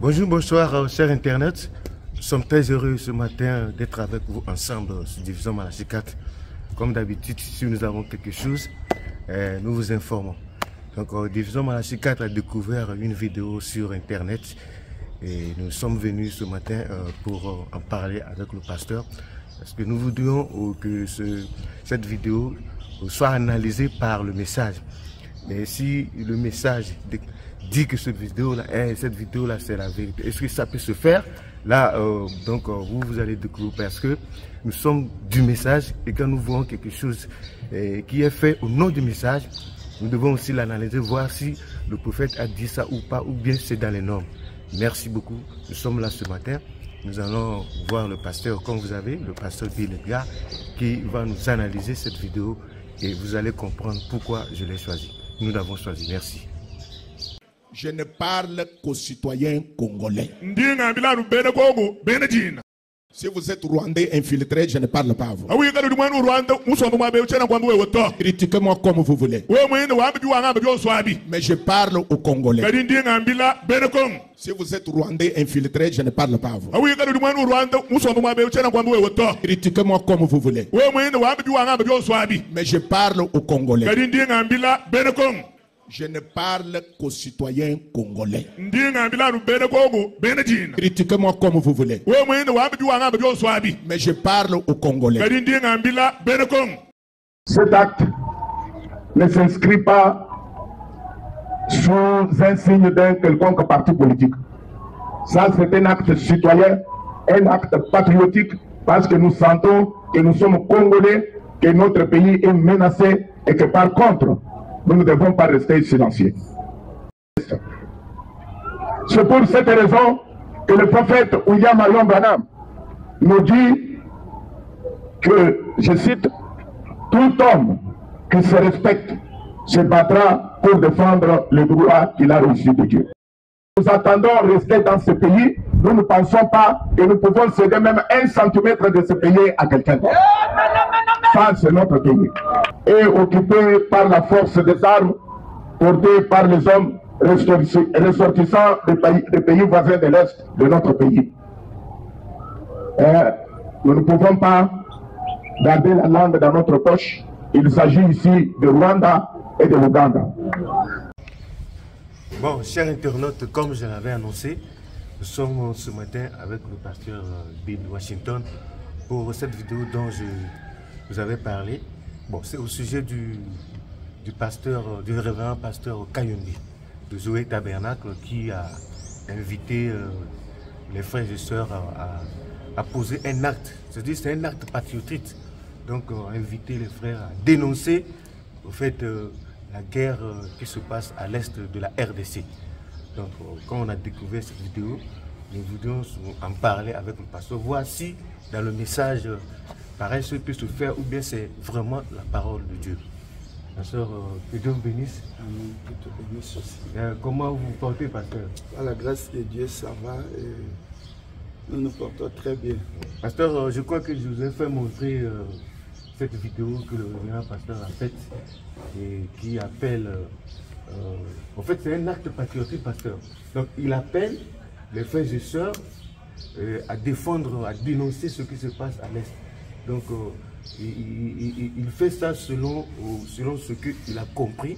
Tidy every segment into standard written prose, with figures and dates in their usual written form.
Bonjour, bonsoir, chers internautes. Nous sommes très heureux ce matin d'être avec vous ensemble sur Division Malachi 4. Comme d'habitude, si nous avons quelque chose, nous vous informons. Donc, Division Malachi 4 a découvert une vidéo sur Internet et nous sommes venus ce matin pour en parler avec le pasteur. Parce que nous voudrions que cette vidéo soit analysée par le message. Mais si le message dit que cette vidéo-là, c'est la vérité, est-ce que ça peut se faire? Là, vous allez découvrir parce que nous sommes du message et quand nous voyons quelque chose qui est fait au nom du message, nous devons aussi l'analyser, voir si le prophète a dit ça ou pas, ou bien c'est dans les normes. Merci beaucoup. Nous sommes là ce matin. Nous allons voir le pasteur, comme vous avez, le pasteur Bill Edgar, qui va nous analyser cette vidéo et vous allez comprendre pourquoi je l'ai choisi. Nous l'avons choisi. Merci. Je ne parle qu'aux citoyens congolais. Si vous êtes Rwandais infiltré, je ne parle pas à vous. Critiquez-moi comme vous voulez. Mais je parle aux Congolais. Si vous êtes Rwandais infiltré, je ne parle pas à vous. Critiquez-moi comme vous voulez. Mais je parle aux Congolais. Je ne parle qu'aux citoyens congolais. Critiquez-moi comme vous voulez. Mais je parle aux Congolais. Cet acte ne s'inscrit pas sous un signe d'un quelconque parti politique. Ça, c'est un acte citoyen, un acte patriotique, parce que nous sentons que nous sommes Congolais, que notre pays est menacé et que par contre, nous ne devons pas rester silencieux. C'est pour cette raison que le prophète William Marion Branham nous dit que, je cite, tout homme qui se respecte se battra pour défendre le droit qu'il a reçu de Dieu. Nous attendons rester dans ce pays, nous ne pensons pas que nous pouvons céder même 1 centimètre de ce pays à quelqu'un d'autre. Ça, c'est notre pays. Et occupé par la force des armes, porté par les hommes ressortissants des pays voisins de l'Est de notre pays. Nous ne pouvons pas garder la langue dans notre poche. Il s'agit ici de Rwanda et de l'Ouganda. Bon, chers internautes, comme je l'avais annoncé, nous sommes ce matin avec le pasteur Bill Washington pour cette vidéo dont je vous avais parlé. Bon, c'est au sujet du révérend pasteur Kayumbi, de Zoé Tabernacle, qui a invité les frères et sœurs à poser un acte. C'est-à-dire c'est un acte patriotique. Donc, inviter les frères à dénoncer au fait la guerre qui se passe à l'est de la RDC. Donc, quand on a découvert cette vidéo, nous voulions en parler avec le pasteur, voir si dans le message, pareil, ce peut se faire ou bien c'est vraiment la parole de Dieu. Pasteur, que Dieu vous bénisse. Amen, que Dieu bénisse aussi. Comment vous vous portez, pasteur? Par la grâce de Dieu, ça va et nous nous portons très bien. Pasteur, je crois que je vous ai fait montrer cette vidéo que le révérend pasteur a faite et qui appelle, en fait c'est un acte patriotique, pasteur. Donc il appelle les frères et sœurs à défendre, à dénoncer ce qui se passe à l'Est. Donc il fait ça selon ce qu'il a compris,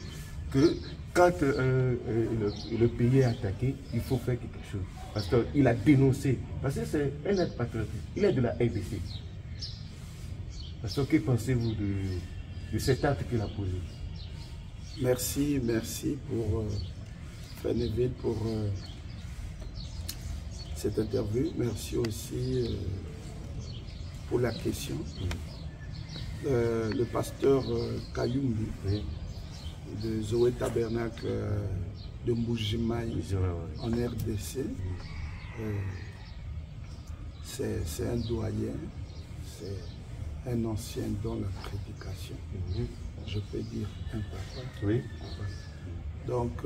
que quand le pays est attaqué, il faut faire quelque chose. Parce qu'il a dénoncé, parce que c'est un acte patriotique, il est de la RDC. Parce que pensez-vous de cet acte qu'il a posé? Merci pour Faneville pour cette interview. Merci aussi pour la question. Le pasteur Kayumbi de Zoé Tabernacle de Mbujimaï en RDC, c'est un doyen, c'est un ancien dans la prédication. Je peux dire un papa. Oui. Donc,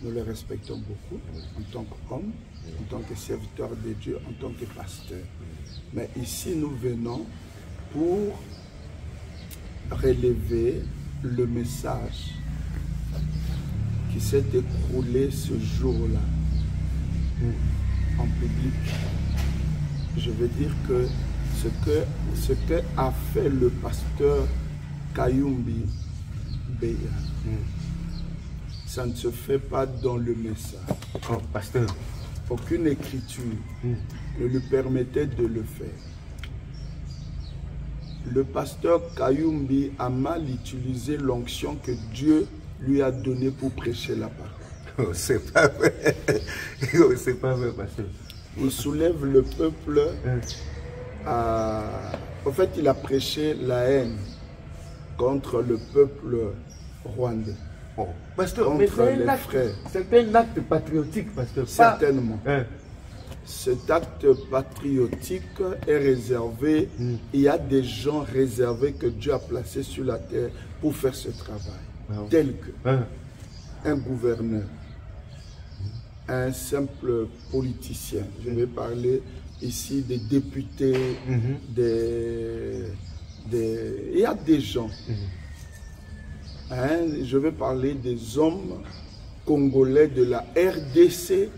nous le respectons beaucoup en tant qu'homme, en tant que serviteur de Dieu, en tant que pasteur. Mais ici, nous venons pour relever le message qui s'est écroulé ce jour-là en public, je veux dire que ce que a fait le pasteur Kayumbi Beya, ça ne se fait pas dans le message. Oh, pasteur. Aucune écriture ne lui permettait de le faire. Le pasteur Kayumbi a mal utilisé l'onction que Dieu lui a donnée pour prêcher la parole. Oh, c'est pas vrai. Oh, c'est pas vrai, pasteur. Il soulève le peuple à... En fait, il a prêché la haine contre le peuple rwandais. Oh, pasteur, contre mais c'est un acte patriotique, pasteur. Certainement. Cet acte patriotique est réservé. Il y a des gens réservés que Dieu a placés sur la terre pour faire ce travail. Tel que un gouverneur, un simple politicien. Je vais parler ici des députés, il y a des gens. Je vais parler des hommes congolais de la RDC,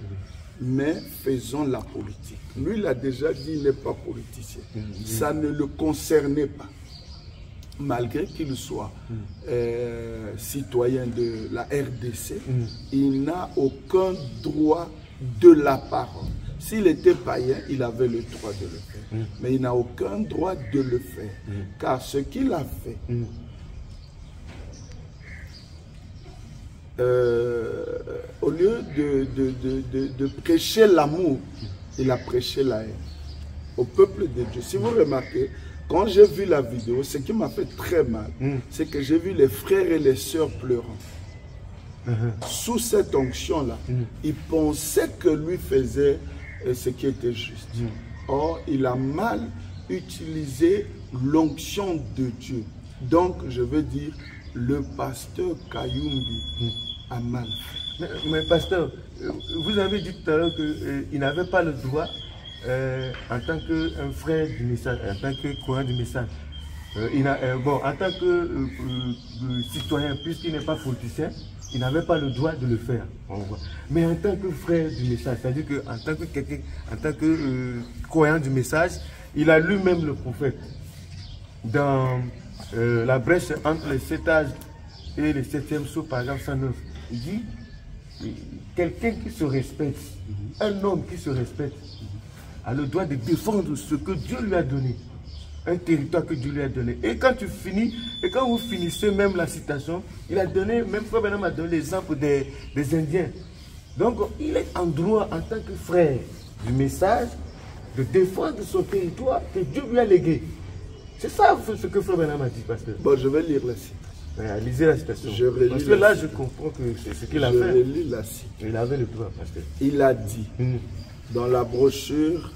mais faisant la politique. Lui, il a déjà dit qu'il n'est pas politicien. Ça ne le concernait pas. Malgré qu'il soit citoyen de la RDC, il n'a aucun droit de la parole. S'il était païen, il avait le droit de le faire. Mais il n'a aucun droit de le faire. Car ce qu'il a fait, au lieu de prêcher l'amour, il a prêché la haine au peuple de Dieu. Si vous remarquez, quand j'ai vu la vidéo, ce qui m'a fait très mal, c'est que j'ai vu les frères et les sœurs pleurant. Sous cette onction-là, ils pensaient que lui faisait ce qui était juste. Or, il a mal utilisé l'onction de Dieu. Donc, je veux dire, le pasteur Kayumbi a mal fait. Mais pasteur, vous avez dit tout à l'heure qu'il n'avait pas le droit, en tant qu'un frère du message, en tant que croyant du message, en tant que citoyen, puisqu'il n'est pas politicien, il n'avait pas le droit de le faire. Mais en tant que frère du message, c'est-à-dire qu'en tant que quelqu'un, en tant que croyant du message, il a lui-même le prophète. Dans la brèche entre les 7 âges et les 7e sceau, par exemple 109, il dit quelqu'un qui se respecte, un homme qui se respecte, a le droit de défendre ce que Dieu lui a donné, un territoire que Dieu lui a donné. Et quand tu finis, et quand vous finissez même la citation, il a donné, même Frère Branham a donné l'exemple des Indiens. Donc il est en droit, en tant que frère du message, de défendre son territoire que Dieu lui a légué. C'est ça ce que Frère Branham a dit, pasteur. Bon, je vais lire la citation. Lisez la citation. Parce que là, je comprends que c'est ce qu'il a fait. Je relis la citation. Il avait le droit, pasteur. Il a dit, dans la brochure,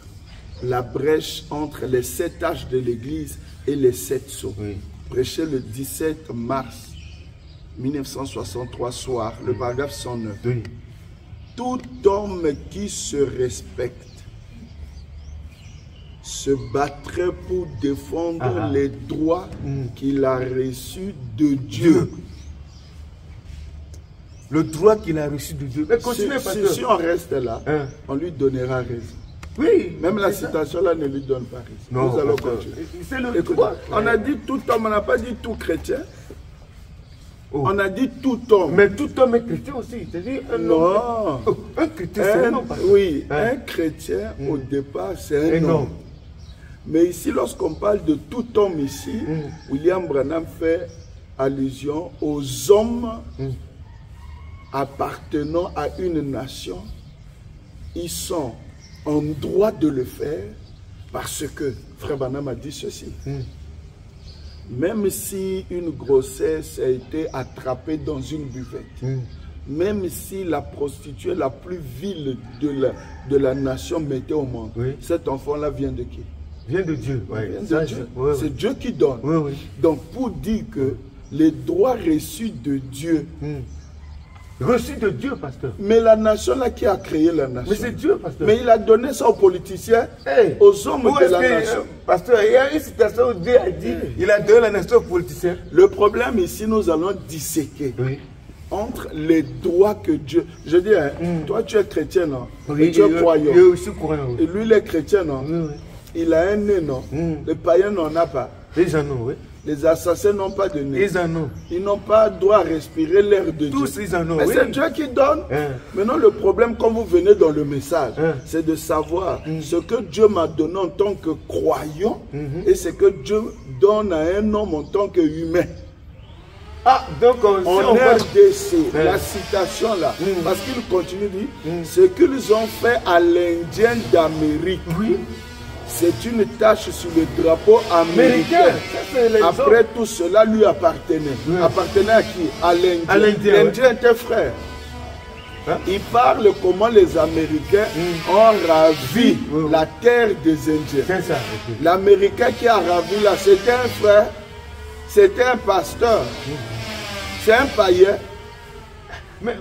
la brèche entre les 7 âges de l'Église et les 7 sceaux. Prêché le 17 mars 1963 soir, le paragraphe 109. Tout homme qui se respecte se battrait pour défendre les droits qu'il a reçus de Dieu. Le droit qu'il a reçu de Dieu. Mais continuez, si on reste là, on lui donnera raison. Oui, même la citation là ne lui donne pas raison. Non, nous allons continuer. C'est le droit. On a dit tout homme, on n'a pas dit tout chrétien. On a dit tout homme. Mais tout homme est chrétien aussi. C'est-à-dire un homme. Un chrétien, c'est un homme. Oui, un chrétien, au départ, c'est un homme. Mais ici, lorsqu'on parle de tout homme ici, William Branham fait allusion aux hommes appartenant à une nation. Ils sont en droit de le faire parce que Frère Branham a dit ceci. Même si une grossesse a été attrapée dans une buvette, même si la prostituée la plus vile de la nation mettait au monde, cet enfant-là vient de qui? Vient de Dieu. C'est Dieu qui donne. Donc pour dire que les droits reçus de Dieu, reçu de Dieu, pasteur. Mais la nation là qui a créé la nation. Mais c'est Dieu, pasteur. Mais il a donné ça aux politiciens, aux hommes de la nation. Pasteur, il y a une citation où Dieu a dit, il a donné la nation aux politiciens. Le problème ici, nous allons disséquer. entre les droits que Dieu... Je dis, hein, toi tu es chrétien, non? Oui, et tu es croyant. Je suis croyant. Et lui, il est chrétien, non? Oui, oui. Il a un nez, non? Les païens n'en ont pas. Les en ont, oui. Les assassins n'ont pas de nez. Ils en ont. Ils n'ont pas droit à respirer l'air de Dieu. Tous, ils en ont, mais oui. c'est Dieu qui donne. Maintenant, le problème, quand vous venez dans le message, c'est de savoir ce que Dieu m'a donné en tant que croyant et ce que Dieu donne à un homme en tant qu'humain. Ah, donc en RDC, la citation là, parce qu'il continue de dire, ce qu'ils ont fait à l'Indien d'Amérique, c'est une tâche sur le drapeau américain. Après tout cela lui appartenait. Appartenait à qui? À l'Indien. L'Indien était frère. Il parle comment les Américains ont ravi la terre des Indiens. L'Américain qui a ravi là, c'était un frère, c'était un pasteur, c'est un païen. Mais,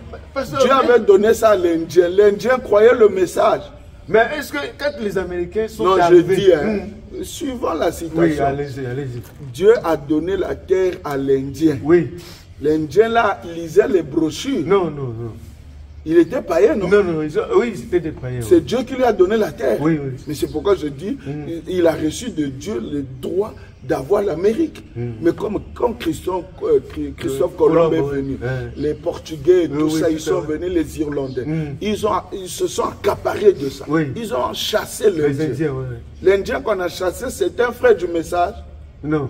Dieu avait donné ça à l'Indien. L'Indien croyait le message. Mais est-ce que quand les Américains sont arrivés... Non, je dis, suivant la situation, oui, allez-y. Dieu a donné la terre à l'Indien. Oui. L'Indien là lisait les brochures. Non. Il était païen, non? Non, oui, c'était des païens. C'est Dieu qui lui a donné la terre. Oui. Mais c'est pourquoi je dis, il a reçu de Dieu le droit d'avoir l'Amérique. Mais comme Christophe Colomb est venu, les Portugais, tout ça, ils sont venus, les Irlandais. Ils se sont accaparés de ça. Ils ont chassé l'Indien. L'Indien qu'on a chassé, c'est un frère du message. Non.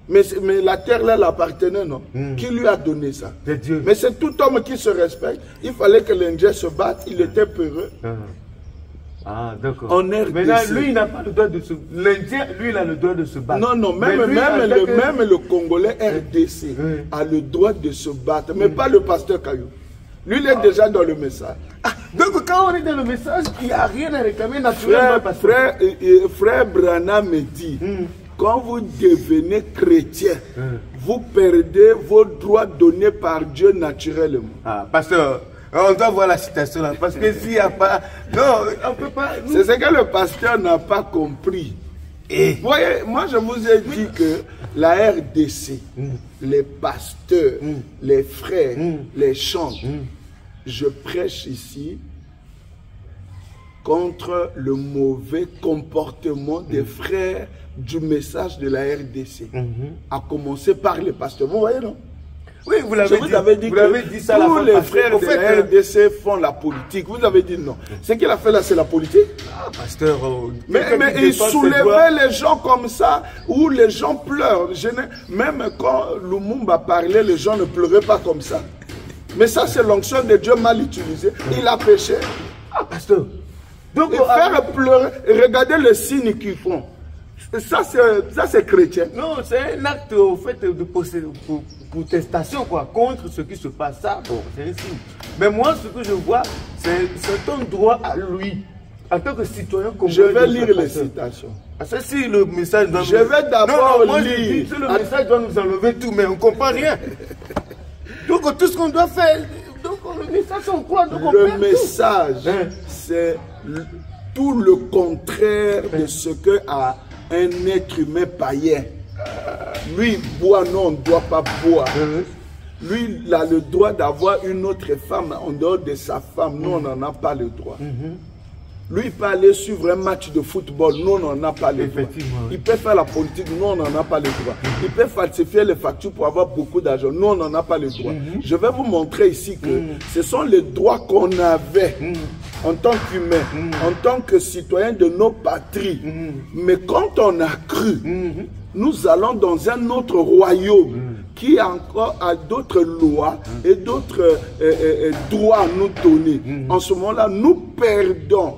Mais la terre là l'appartenait, non? Qui lui a donné ça? C'est Dieu. Mais c'est tout homme qui se respecte. Il fallait que l'Indien se batte. Il était peureux. Ah, d'accord. En RDC. Maintenant, lui, il n'a pas le droit de se... L'Indien, lui, il a le droit de se battre. Non, même le Congolais RDC a le droit de se battre. Mais pas le pasteur Kayou. Lui, il est déjà dans le message. Donc, quand on est dans le message, il n'y a rien à réclamer naturellement. Frère Branham me dit... Quand vous devenez chrétien, vous perdez vos droits donnés par Dieu naturellement. Ah, pasteur, on doit voir la citation là. Parce que s'il n'y a pas... Non, on ne peut pas... C'est ce que le pasteur n'a pas compris. Vous voyez, moi je vous ai dit que la RDC, les pasteurs, les frères, les chants, je prêche ici contre le mauvais comportement des frères du message de la RDC, à commencer par les pasteurs. Vous voyez, non? Oui, vous l'avez dit. Vous avez dit ça tous les frères de la RDC font la politique. Vous avez dit non. Ce qu'il a fait là, c'est la politique. Ah, pasteur. Mais il soulevait les gens comme ça, où les gens pleurent. Même quand Lumumba parlait, les gens ne pleuraient pas comme ça. Mais ça, c'est l'onction de Dieu mal utilisée. Il a péché. Ah, pasteur. Donc, faire pleurer, regardez le signe qu'ils font. Ça, c'est chrétien. Non, c'est un acte au fait de protestation quoi, contre ce qui se passe. Ça, bon, c'est un signe. Mais moi, ce que je vois, c'est un droit à lui, en tant que citoyen congolais. Je vais lire les citations. Parce que si le message doit Je vais d'abord lire. Si le message doit nous enlever tout, mais on ne comprend rien. Donc, tout ce qu'on doit faire, donc le message, on croit. Le message, c'est tout le contraire de ce que a un être humain païen. Lui, il boit, non, on ne doit pas boire. Lui, il a le droit d'avoir une autre femme en dehors de sa femme. Nous, on n'en a pas le droit. Lui, il peut aller suivre un match de football. Nous, on n'en a pas le droit. Il peut faire la politique. Nous, on n'en a pas le droit. Il peut falsifier les factures pour avoir beaucoup d'argent. Nous, on n'en a pas le droit. Je vais vous montrer ici que ce sont les droits qu'on avait en tant qu'humain, en tant que citoyen de nos patries. Mais quand on a cru, nous allons dans un autre royaume qui encore a d'autres lois et d'autres droits à nous donner. En ce moment-là, nous perdons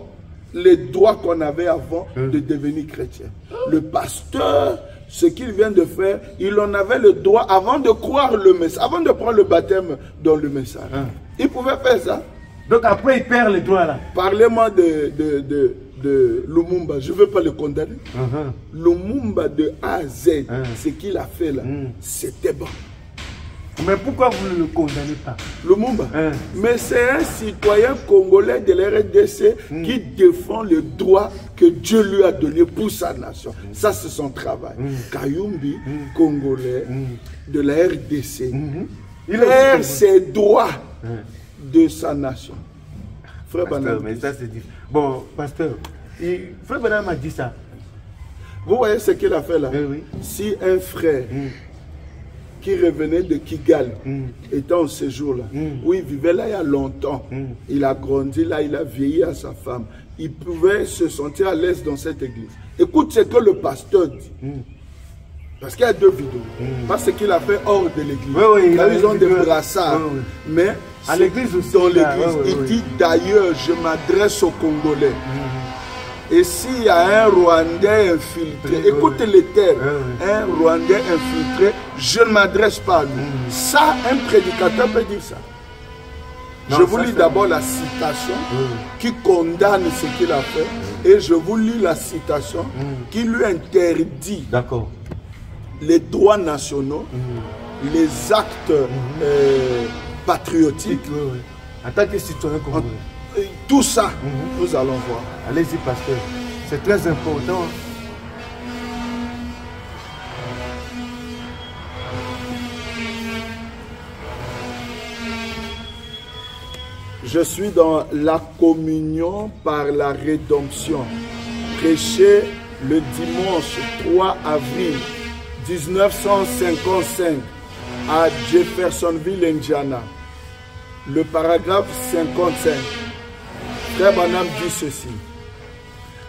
les droits qu'on avait avant de devenir chrétien. Le pasteur, ce qu'il vient de faire, il en avait le droit avant de croire le message, avant de prendre le baptême dans le message. Il pouvait faire ça. Donc après, il perd les droits là. Parlez-moi de Lumumba, je ne veux pas le condamner. Lumumba de A à Z, ce qu'il a fait là, c'était bon. Mais pourquoi vous ne le condamnez pas? Lumumba. Mais c'est un citoyen congolais de la RDC qui défend le droit que Dieu lui a donné pour sa nation. Ça, c'est son travail. Kayumbi, congolais de la RDC, perd ses droits de sa nation. Frère Pasteur, Branham. mais ça c'est difficile. Bon, pasteur, Frère Branham a dit ça. Vous voyez ce qu'il a fait là? Oui. Si un frère qui revenait de Kigali était en séjour là, où il vivait là il y a longtemps, il a grandi là, il a vieilli à sa femme, il pouvait se sentir à l'aise dans cette église. Écoute ce que le pasteur dit. Parce qu'il y a deux vidéos. Pas ce qu'il a fait hors de l'église. Oui, là, ils ont des brassards. Mais à l'église aussi. Dans l'église, il dit d'ailleurs, je m'adresse aux Congolais. Et s'il y a un Rwandais infiltré, écoutez les termes, un Rwandais infiltré, je ne m'adresse pas à lui. Ça, un prédicateur peut dire ça. Non, je vous lis d'abord la citation qui condamne ce qu'il a fait et je vous lis la citation qui lui interdit les droits nationaux, les actes patriotiques. En tant que citoyen congolais. Tout ça, nous allons voir. Allez-y, pasteur. C'est très important. Je suis dans la communion par la rédemption. Prêché le dimanche 3 avril 1955 à Jeffersonville, Indiana. Le paragraphe 55. Frère Branham dit ceci.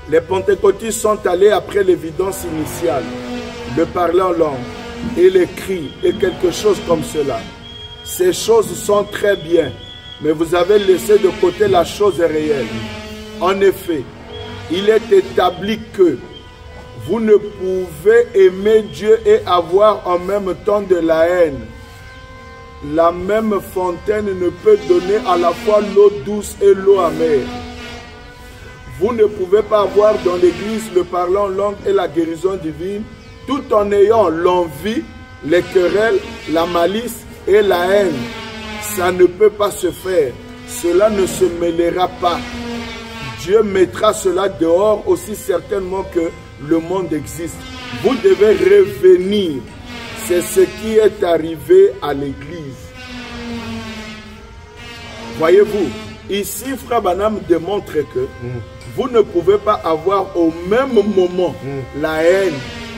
Les pentecôtistes sont allés après l'évidence initiale, le parler en langue et les cris et quelque chose comme cela. Ces choses sont très bien, mais vous avez laissé de côté la chose réelle. En effet, il est établi que vous ne pouvez aimer Dieu et avoir en même temps de la haine. La même fontaine ne peut donner à la fois l'eau douce et l'eau amère. Vous ne pouvez pas avoir dans l'église le parler en langue et la guérison divine, tout en ayant l'envie, les querelles, la malice et la haine. Ça ne peut pas se faire. Cela ne se mêlera pas. Dieu mettra cela dehors aussi certainement que le monde existe. Vous devez revenir. C'est ce qui est arrivé à l'église. Voyez-vous, ici, Frère Branham démontre que vous ne pouvez pas avoir au même moment la haine.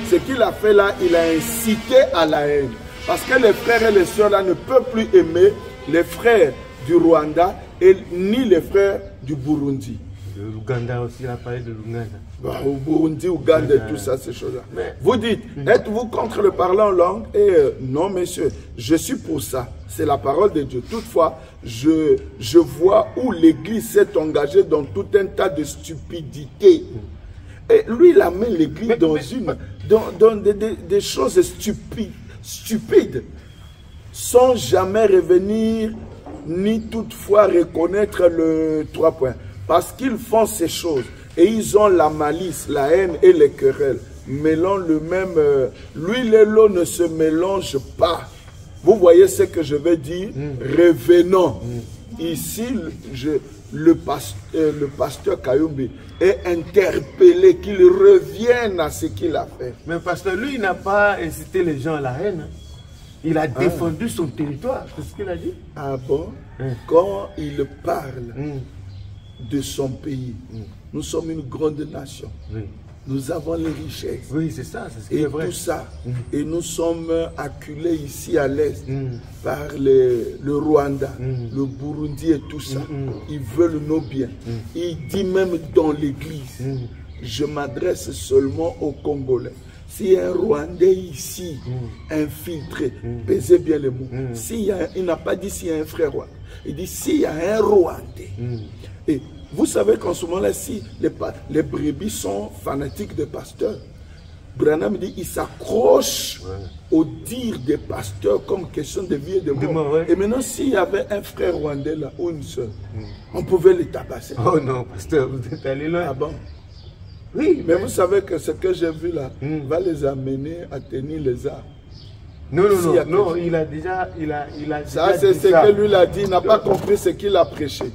Ce qu'il a fait là, il a incité à la haine. Parce que les frères et les sœurs là ne peuvent plus aimer les frères du Rwanda et ni les frères du Burundi. L'Ouganda aussi, il a parlé de l'Ouganda. Au Burundi, Ouganda et tout ça, ces choses-là. Vous dites, êtes-vous contre le parler en langue? Et non, messieurs, je suis pour ça. C'est la parole de Dieu. Toutefois, je vois où l'Église s'est engagée dans tout un tas de stupidités. Et lui, il amène l'Église dans des choses stupides, sans jamais revenir, ni toutefois reconnaître le 3 points. Parce qu'ils font ces choses et ils ont la malice, la haine et les querelles. Mêlant le même, l'huile et l'eau ne se mélangent pas. Vous voyez ce que je veux dire? Revenons. Ici, le pasteur Kayumbi est interpellé qu'il revienne à ce qu'il a fait. Mais pasteur, lui, il n'a pas incité les gens à la haine. Il a défendu son territoire. C'est ce qu'il a dit. Ah bon? Quand il parle de son pays. Nous sommes une grande nation. Nous avons les richesses. Oui, c'est ça. C'est ce qui est vrai. Et tout ça. Et nous sommes acculés ici à l'Est par le Rwanda, le Burundi et tout ça. Ils veulent nos biens. Il dit même dans l'église, je m'adresse seulement aux Congolais. S'il y a un Rwandais ici, infiltré, pesez bien les mots. Il n'a pas dit s'il y a un frère Rwandais. Il dit s'il y a un Rwandais. Et vous savez qu'en ce moment-là, si les brebis sont fanatiques des pasteurs, Branham dit il s'accroche au dire des pasteurs comme question de vie et de mort. Et maintenant, s'il y avait un frère rwandais là, ou une soeur, on pouvait les tabasser. Oh non, pasteur, vous êtes allé loin. Ah bon? Oui, mais vous savez que ce que j'ai vu là va les amener à tenir les armes. Non, il a déjà... Ça, c'est ce que lui a dit. Il n'a pas compris ce qu'il a prêché.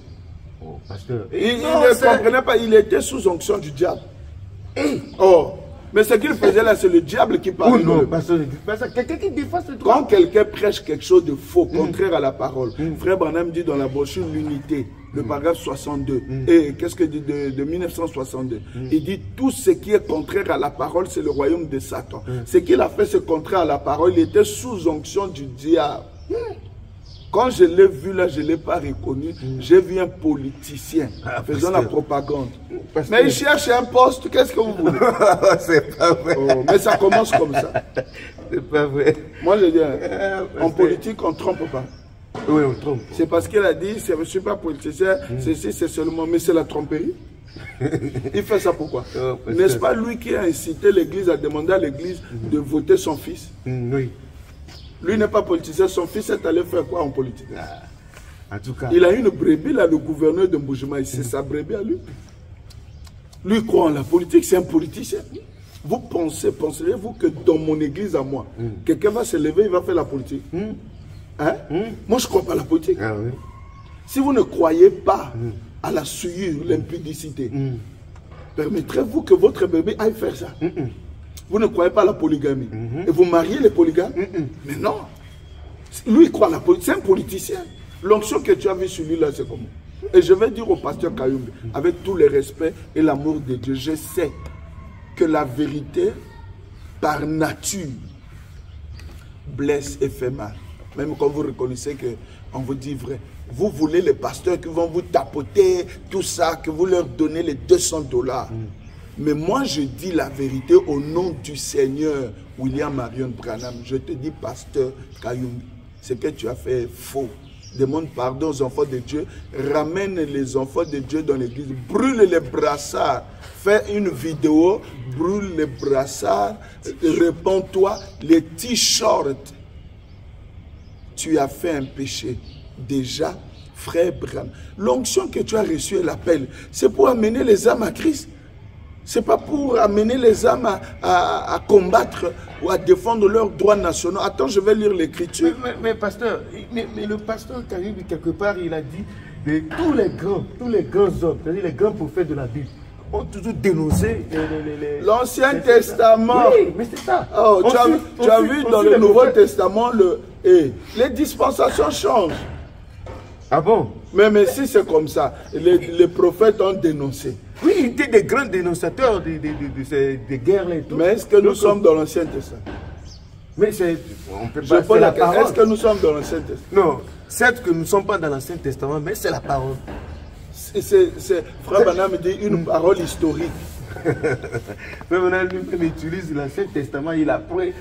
Pasteur. Il ne comprenait pas. Il était sous onction du diable. Oh, Mais ce qu'il faisait là, c'est le diable qui parlait. Non, quelqu'un qui défend ce droit. Quand quelqu'un prêche quelque chose de faux, contraire à la parole, Frère Branham dit dans la brochure L'Unité, le paragraphe 62, et qu'est-ce que dit de 1962, il dit tout ce qui est contraire à la parole, c'est le royaume de Satan. Ce qu'il a fait, c'est contraire à la parole, il était sous onction du diable. Quand je l'ai vu là, je ne l'ai pas reconnu. J'ai vu un politicien faisant la propagande. Mais il cherche un poste, qu'est-ce que vous voulez? C'est pas vrai. Oh, mais ça commence comme ça. C'est pas vrai. Moi je dis, en politique, on ne trompe pas. Oui, on trompe. C'est parce qu'il a dit, je ne suis pas politicien, ceci c'est seulement, mais c'est la tromperie. Il fait ça pourquoi? N'est-ce pas lui qui a incité l'église à demander à l'église de voter son fils? Oui. Lui n'est pas politicien, son fils est allé faire quoi en politique? En tout cas. Il a une brebis là, le gouverneur de Mboujima, c'est sa brebis à lui. Lui croit en la politique, c'est un politicien. Vous pensez-vous que dans mon église à moi, quelqu'un va se lever, il va faire la politique? Hein? Moi je ne crois pas à la politique. Ah, oui. Si vous ne croyez pas à la souillure, l'impudicité, permettrez-vous que votre bébé aille faire ça? Vous ne croyez pas à la polygamie. Et vous mariez les polygames? Mais non. Lui, il croit à la politique. C'est un politicien. L'onction que tu as vue sur lui, là, c'est comment? Et je vais dire au pasteur Kayoum, avec tout le respect et l'amour de Dieu, je sais que la vérité, par nature, blesse et fait mal. Même quand vous reconnaissez qu'on vous dit vrai. Vous voulez les pasteurs qui vont vous tapoter, tout ça, que vous leur donnez les $200. Mais moi, je dis la vérité au nom du Seigneur, William Marion Branham. Je te dis, pasteur Kayoum, ce que tu as fait est faux. Demande pardon aux enfants de Dieu. Ramène les enfants de Dieu dans l'église. Brûle les brassards. Fais une vidéo. Brûle les brassards. Répands-toi. Les t-shirts. Tu as fait un péché. Déjà, frère Branham. L'onction que tu as reçue et l'appel, c'est pour amener les âmes à Christ. Ce n'est pas pour amener les âmes à combattre ou à défendre leurs droits nationaux. Attends, je vais lire l'écriture. Mais pasteur, mais le pasteur Kayoum, quelque part, il a dit que tous les grands hommes, c'est-à-dire les grands prophètes de la Bible, ont toujours dénoncé l'Ancien Testament. Oui, mais c'est ça. Oh, tu as vu dans le Nouveau Testament, les dispensations changent. Ah bon? Mais si c'est comme ça, les prophètes ont dénoncé. Oui, ils étaient des grands dénonciateurs des guerres et tout. Mais est-ce que nous sommes dans l'Ancien Testament? Mais on peut pas faire la parole. Est-ce que nous sommes dans l'Ancien Testament? Non, certes que nous ne sommes pas dans l'Ancien Testament, mais c'est la parole. Frère Branham dit une parole historique. Frère Branham lui-même utilise l'Ancien Testament, il a pris.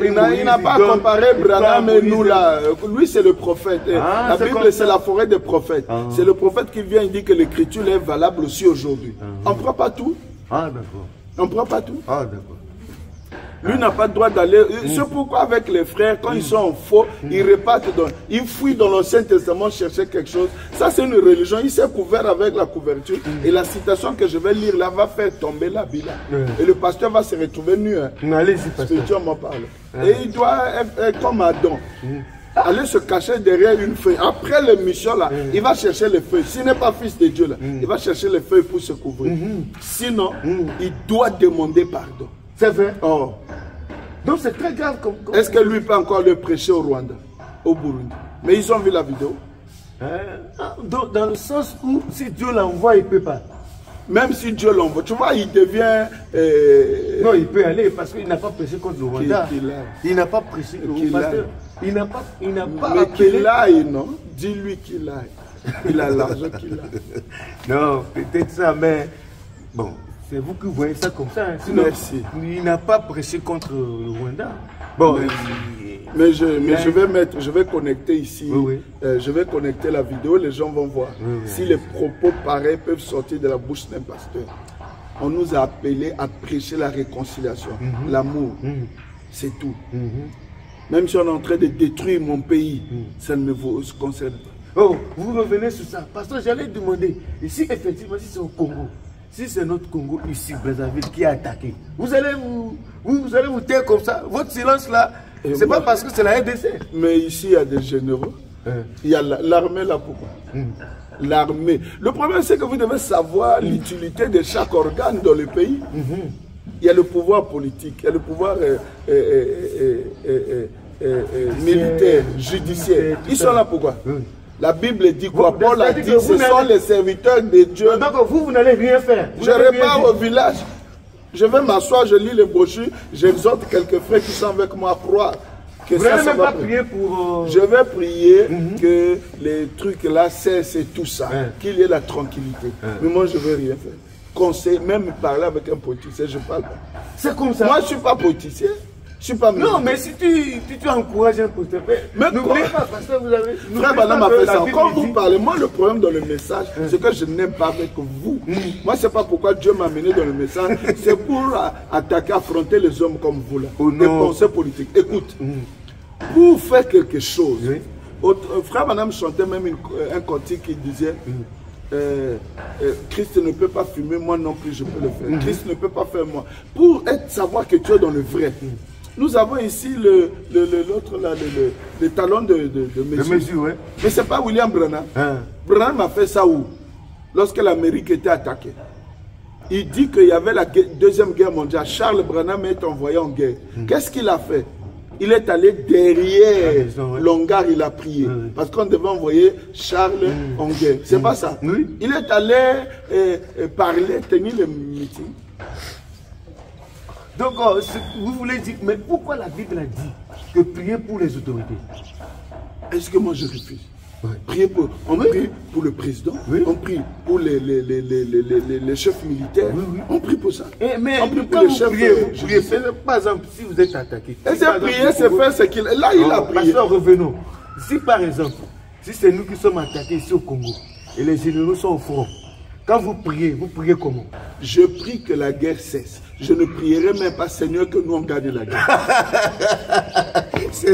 Il n'a pas comparé Branham et nous là. Lui, c'est le prophète. La Bible, c'est la forêt des prophètes. C'est le prophète qui vient, il dit que l'écriture est valable aussi aujourd'hui. On ne prend pas tout. Ah, d'accord. On ne prend pas tout. Ah, d'accord. Lui n'a pas le droit d'aller. C'est pourquoi avec les frères, quand ils sont en faux, ils repartent ils fouillent dans l'Ancien Testament chercher quelque chose. Ça, c'est une religion. Il s'est couvert avec la couverture. Et la citation que je vais lire là va faire tomber la Bible. Et le pasteur va se retrouver nu. Allez-y, pasteur. Spirituellement parle. Et il doit être comme Adam. Aller se cacher derrière une feuille. Après l'émission là, il va chercher les feuilles. S'il n'est pas fils de Dieu là, il va chercher les feuilles pour se couvrir. Sinon, il doit demander pardon. C'est vrai. Oh. Donc c'est très grave comme... Est-ce que lui peut encore le prêcher au Rwanda, au Burundi? Mais ils ont vu la vidéo. Dans le sens où si Dieu l'envoie, il ne peut pas. Même si Dieu l'envoie, tu vois, il devient... Non, il peut aller parce qu'il n'a pas prêché contre le Rwanda. Il n'a pas prêché. Il n'a pas mais appelé... qu'il aille, non? Dis-lui qu'il aille. Il a l'argent qu'il a. Non, peut-être ça, mais... Bon, c'est vous qui voyez ça comme ça. Hein. Sinon, merci. Il n'a pas prêché contre le Rwanda. Bon, mais je vais connecter ici. Oui. Je vais connecter la vidéo, les gens vont voir. Si les propos pareils peuvent sortir de la bouche d'un pasteur. On nous a appelés à prêcher la réconciliation, l'amour. C'est tout. Même si on est en train de détruire mon pays, ça ne vous concerne pas. Oh, vous revenez sur ça. Parce que j'allais demander, ici effectivement, si c'est au Congo, si c'est notre Congo ici, Brazzaville, qui a attaqué, vous allez vous taire comme ça. Votre silence là, c'est pas parce que c'est la RDC. Mais ici, il y a des généraux. Il y a l'armée là, pourquoi? L'armée. Le problème, c'est que vous devez savoir l'utilité de chaque organe dans le pays. Il y a le pouvoir politique, il y a le pouvoir militaire, judiciaire. Ils sont là pourquoi? La Bible dit quoi? Paul a dit, ce sont les serviteurs de Dieu. Donc vous n'allez rien faire. Je repars au village. Je vais m'asseoir, je lis les brochures, j'exhorte quelques frères qui sont avec moi à croire. Que vous n'allez même pas prier pour... Je vais prier que les trucs là cessent et tout ça, qu'il y ait la tranquillité. Mais moi je ne veux rien faire. Conseil, même parler avec un politicien, je ne parle pas. C'est comme ça. Moi je ne suis pas politicien. Je suis pas non, mais si tu encourages un politicien, n'oubliez pas, parce que vous avez... Frère Banam a fait ça. Quand vous parlez, moi le problème dans le message, c'est que je n'aime pas avec vous. Moi c'est pas pourquoi Dieu m'a amené dans le message, c'est pour attaquer, affronter les hommes comme vous là. Des pensées politiques. Écoute, pour faire quelque chose, Frère Banam chantait même un cantique qui disait... Christ ne peut pas fumer, moi non plus je peux le faire. Christ ne peut pas faire moi. Pour savoir que tu es dans le vrai. Nous avons ici l'autre là, le talon de mesure. Ouais. Mais c'est pas William Branham. Branham a fait ça où? Lorsque l'Amérique était attaquée. Il dit qu'il y avait la deuxième guerre mondiale. Charles Branham est envoyé en guerre. Qu'est-ce qu'il a fait? Il est allé derrière Longar, il a prié. Parce qu'on devait envoyer Charles en guerre. C'est pas ça. Il est allé parler, tenir le meeting. Donc, vous voulez dire, mais pourquoi la Bible a dit que prier pour les autorités? Est-ce que moi je refuse? Prier pour, on prie pour le président, on prie pour les chefs militaires, on prie pour ça. Mais on prie pour quand les vous chefs priez, par exemple, si vous êtes attaqué. Et c'est prier, c'est faire ce qu'il... Là, il a prié. Pasteur, revenons. Si par exemple, si c'est nous qui sommes attaqués ici au Congo, et les généraux sont au front, quand vous priez comment? Je prie que la guerre cesse. Je ne prierai même pas, Seigneur, que nous on gagne la guerre. Si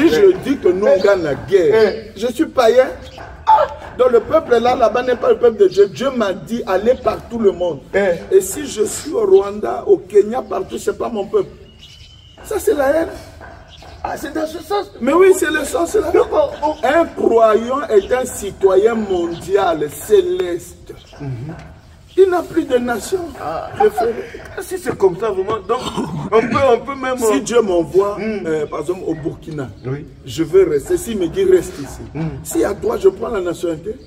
je dis que nous on gagne la guerre, je suis païen. Dans le peuple là-bas n'est pas le peuple de Dieu. Dieu m'a dit, allez par tout le monde. Et si je suis au Rwanda, au Kenya, partout, c'est pas mon peuple. Ça c'est la haine. Ah, c'est dans ce sens. Mais oui, c'est le sens là. Un croyant est un citoyen mondial, céleste. Il n'a plus de nation. Si c'est comme ça, vraiment, donc on peut même... Si Dieu m'envoie, par exemple, au Burkina, je veux rester. S'il me dit reste ici. Si à toi, je prends la nationalité,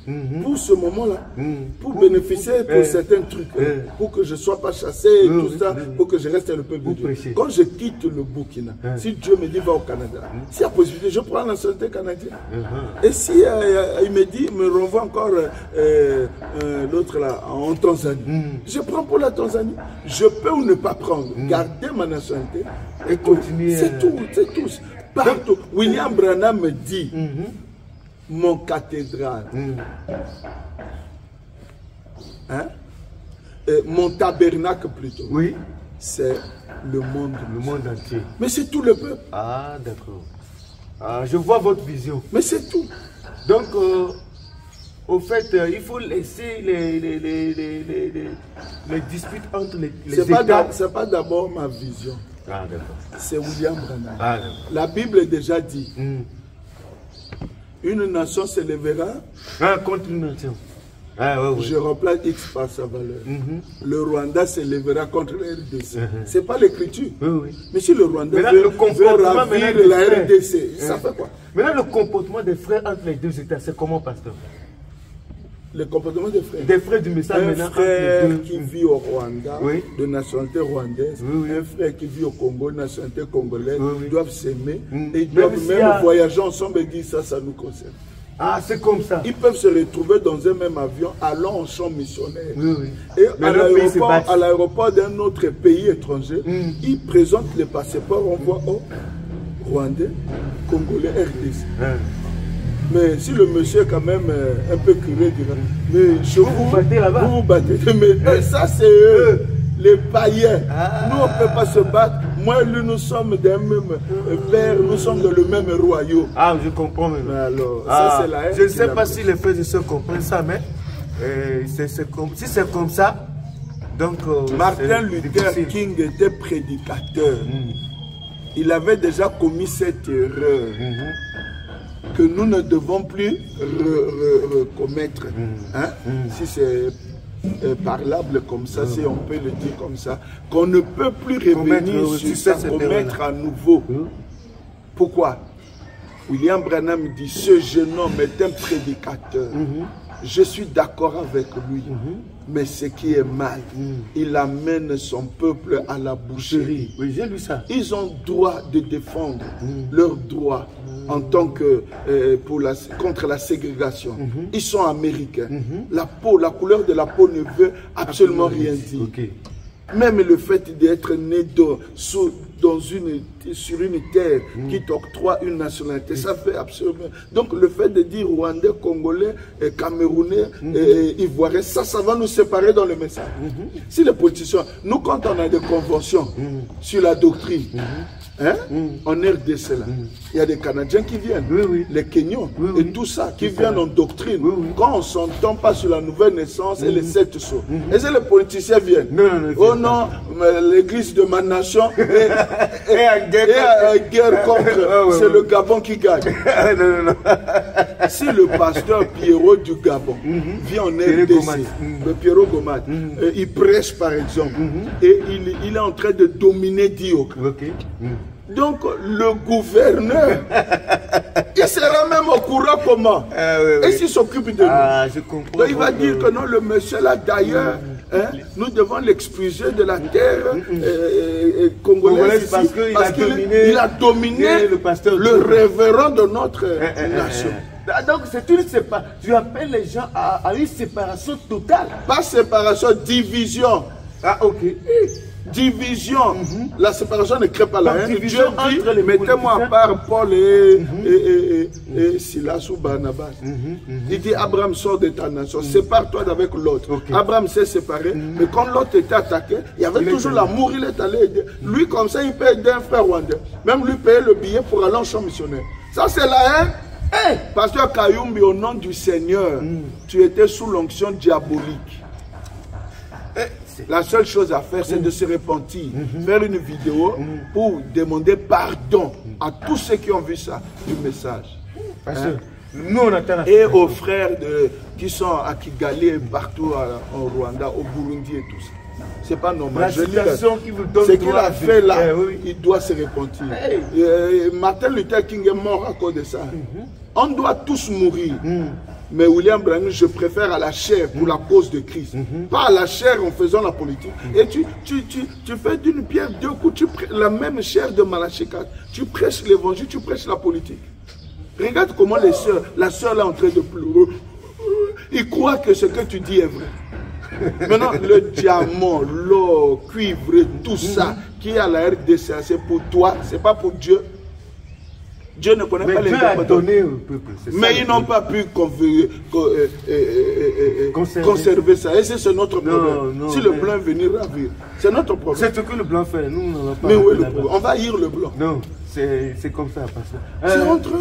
pour ce moment-là, pour bénéficier de certains trucs, pour que je ne sois pas chassé, tout ça, pour que je reste le peuple de Dieu. Quand je quitte le Burkina, si Dieu me dit va au Canada, s'il y a possibilité, je prends la nationalité canadienne. Et si il me dit, me renvoie encore l'autre là, en Tanzanie, je prends pour la Tanzanie. Je peux ou ne pas prendre, garder ma nationalité et continuer. C'est tout, c'est tout. Partout. William Branham me dit, mon cathédrale, mon tabernacle plutôt, c'est le monde entier. Mais c'est tout le peuple. Ah, d'accord. Ah, je vois votre vision. Mais c'est tout. Donc, au fait, il faut laisser les disputes entre les États. C'est pas d'abord ma vision. Ah, d'accord. C'est William Branham. Ah, d'accord. La Bible déjà dit, une nation se lèvera contre une nation. Je remplace X par sa valeur. Le Rwanda se lèvera contre la RDC. C'est pas l'écriture. Mais si le Rwanda veut ravir la RDC, ça fait quoi? Maintenant, le comportement des frères entre les deux États, c'est comment, pasteur? Le comportement des frères. Des frères du message maintenant. Un frère qui vit au Rwanda, de nationalité rwandaise, un frère qui vit au Congo, nationalité congolaise, doivent s'aimer et ils doivent même voyager ensemble et dire ça nous concerne. Ah, c'est comme ça. Ils peuvent se retrouver dans un même avion, allant en champ missionnaire. Et à l'aéroport d'un autre pays étranger, ils présentent les passeports, on voit Rwandais, Congolais, RDC. Mais si le monsieur est quand même un peu curieux, mais chez vous battez là-bas. Vous battez. Mais ça, c'est eux, les païens. Nous, on ne peut pas se battre. Moi et lui, nous sommes d'un même père, nous sommes dans le même royaume. Ah, je comprends même. Alors, ça, c'est la haine. Je ne sais pas si les frères et sœurs comprennent ça, mais si c'est comme ça, donc... Martin Luther King était prédicateur. Il avait déjà commis cette erreur. Que nous ne devons plus commettre. Si c'est parlable comme ça, si on peut le dire comme ça, qu'on ne peut plus revenir sur ça, commettre à nouveau. Pourquoi? William Branham dit, ce jeune homme est un prédicateur. Je suis d'accord avec lui. Mais ce qui est mal, il amène son peuple à la boucherie. Oui, j'ai lu ça. Ils ont droit de défendre leurs droits en tant que contre la ségrégation. Ils sont américains. La peau, la couleur de la peau ne veut absolument rien dire. Même le fait d'être né sur une terre qui t'octroie une nationalité, ça fait absolument. Donc le fait de dire Rwandais, Congolais, Camerounais, Ivoiriens, ça va nous séparer dans le message. Si les politiciens, nous quand on a des conventions sur la doctrine, en RDC là, il y a des Canadiens qui viennent, les Kenyans et tout ça, qui viennent en doctrine. Quand on ne s'entend pas sur la nouvelle naissance et les 7 sauts. Et si les politiciens viennent, oh non, l'église de ma nation est en guerre contre, c'est le Gabon qui gagne. Si le pasteur Pierrot du Gabon vient en RDC, le Pierrot Gomad, il prêche par exemple, et il est en train de dominer Dio. Donc le gouverneur, il sera même au courant comment. Et s'il s'occupe de nous, je comprends. Donc, il va dire que non, le monsieur là d'ailleurs, nous devons l'expulser de la terre congolaise parce qu'il a dominé le révérend de notre nation. Donc c'est une séparation. Tu appelles les gens à une séparation totale. Pas séparation, division. Ah ok. Division. La séparation ne crée pas la haine. Dieu dit, mettez-moi à part Paul et Silas ou Barnabas. Il dit, Abraham, sort de ta nation, sépare-toi d'avec l'autre. Abraham s'est séparé, mais quand l'autre était attaqué, il y avait toujours l'amour, il est allé aider. Lui, comme ça, il peut aider un frère rwandais. Même lui payer le billet pour aller en champ missionnaire. Ça, c'est la haine. Pasteur Kayumbi, au nom du Seigneur, tu étais sous l'onction diabolique. La seule chose à faire, c'est de se repentir, faire une vidéo pour demander pardon à tous ceux qui ont vu ça, du message. Nous, on attend et aux frères qui sont à Kigali et partout en Rwanda, au Burundi et tout ça. C'est pas normal. La situation qui vous donne ce qu'il a fait là, il doit se repentir. Martin Luther King est mort à cause de ça. On doit tous mourir. Mais William Branham, je préfère à la chair pour la cause de Christ. Pas à la chair en faisant la politique. Et tu fais d'une pierre deux coups, la même chair de Malachikat. Tu prêches l'évangile, tu prêches la politique. Regarde comment les sœurs, la sœur là en train de pleurer. Ils croient que ce que tu dis est vrai. Maintenant, le diamant, l'or, cuivre, tout ça qui est à la RDC, c'est pour toi, c'est pas pour Dieu. Dieu ne connaît pas les peuple. Mais ils n'ont pas pu conserver ça. Et c'est notre problème. Si le blanc est venu ravir, c'est notre problème. C'est ce que le blanc fait. Nous, on pas. Mais où est le problème? On va haïr le blanc. Non, c'est comme ça. Si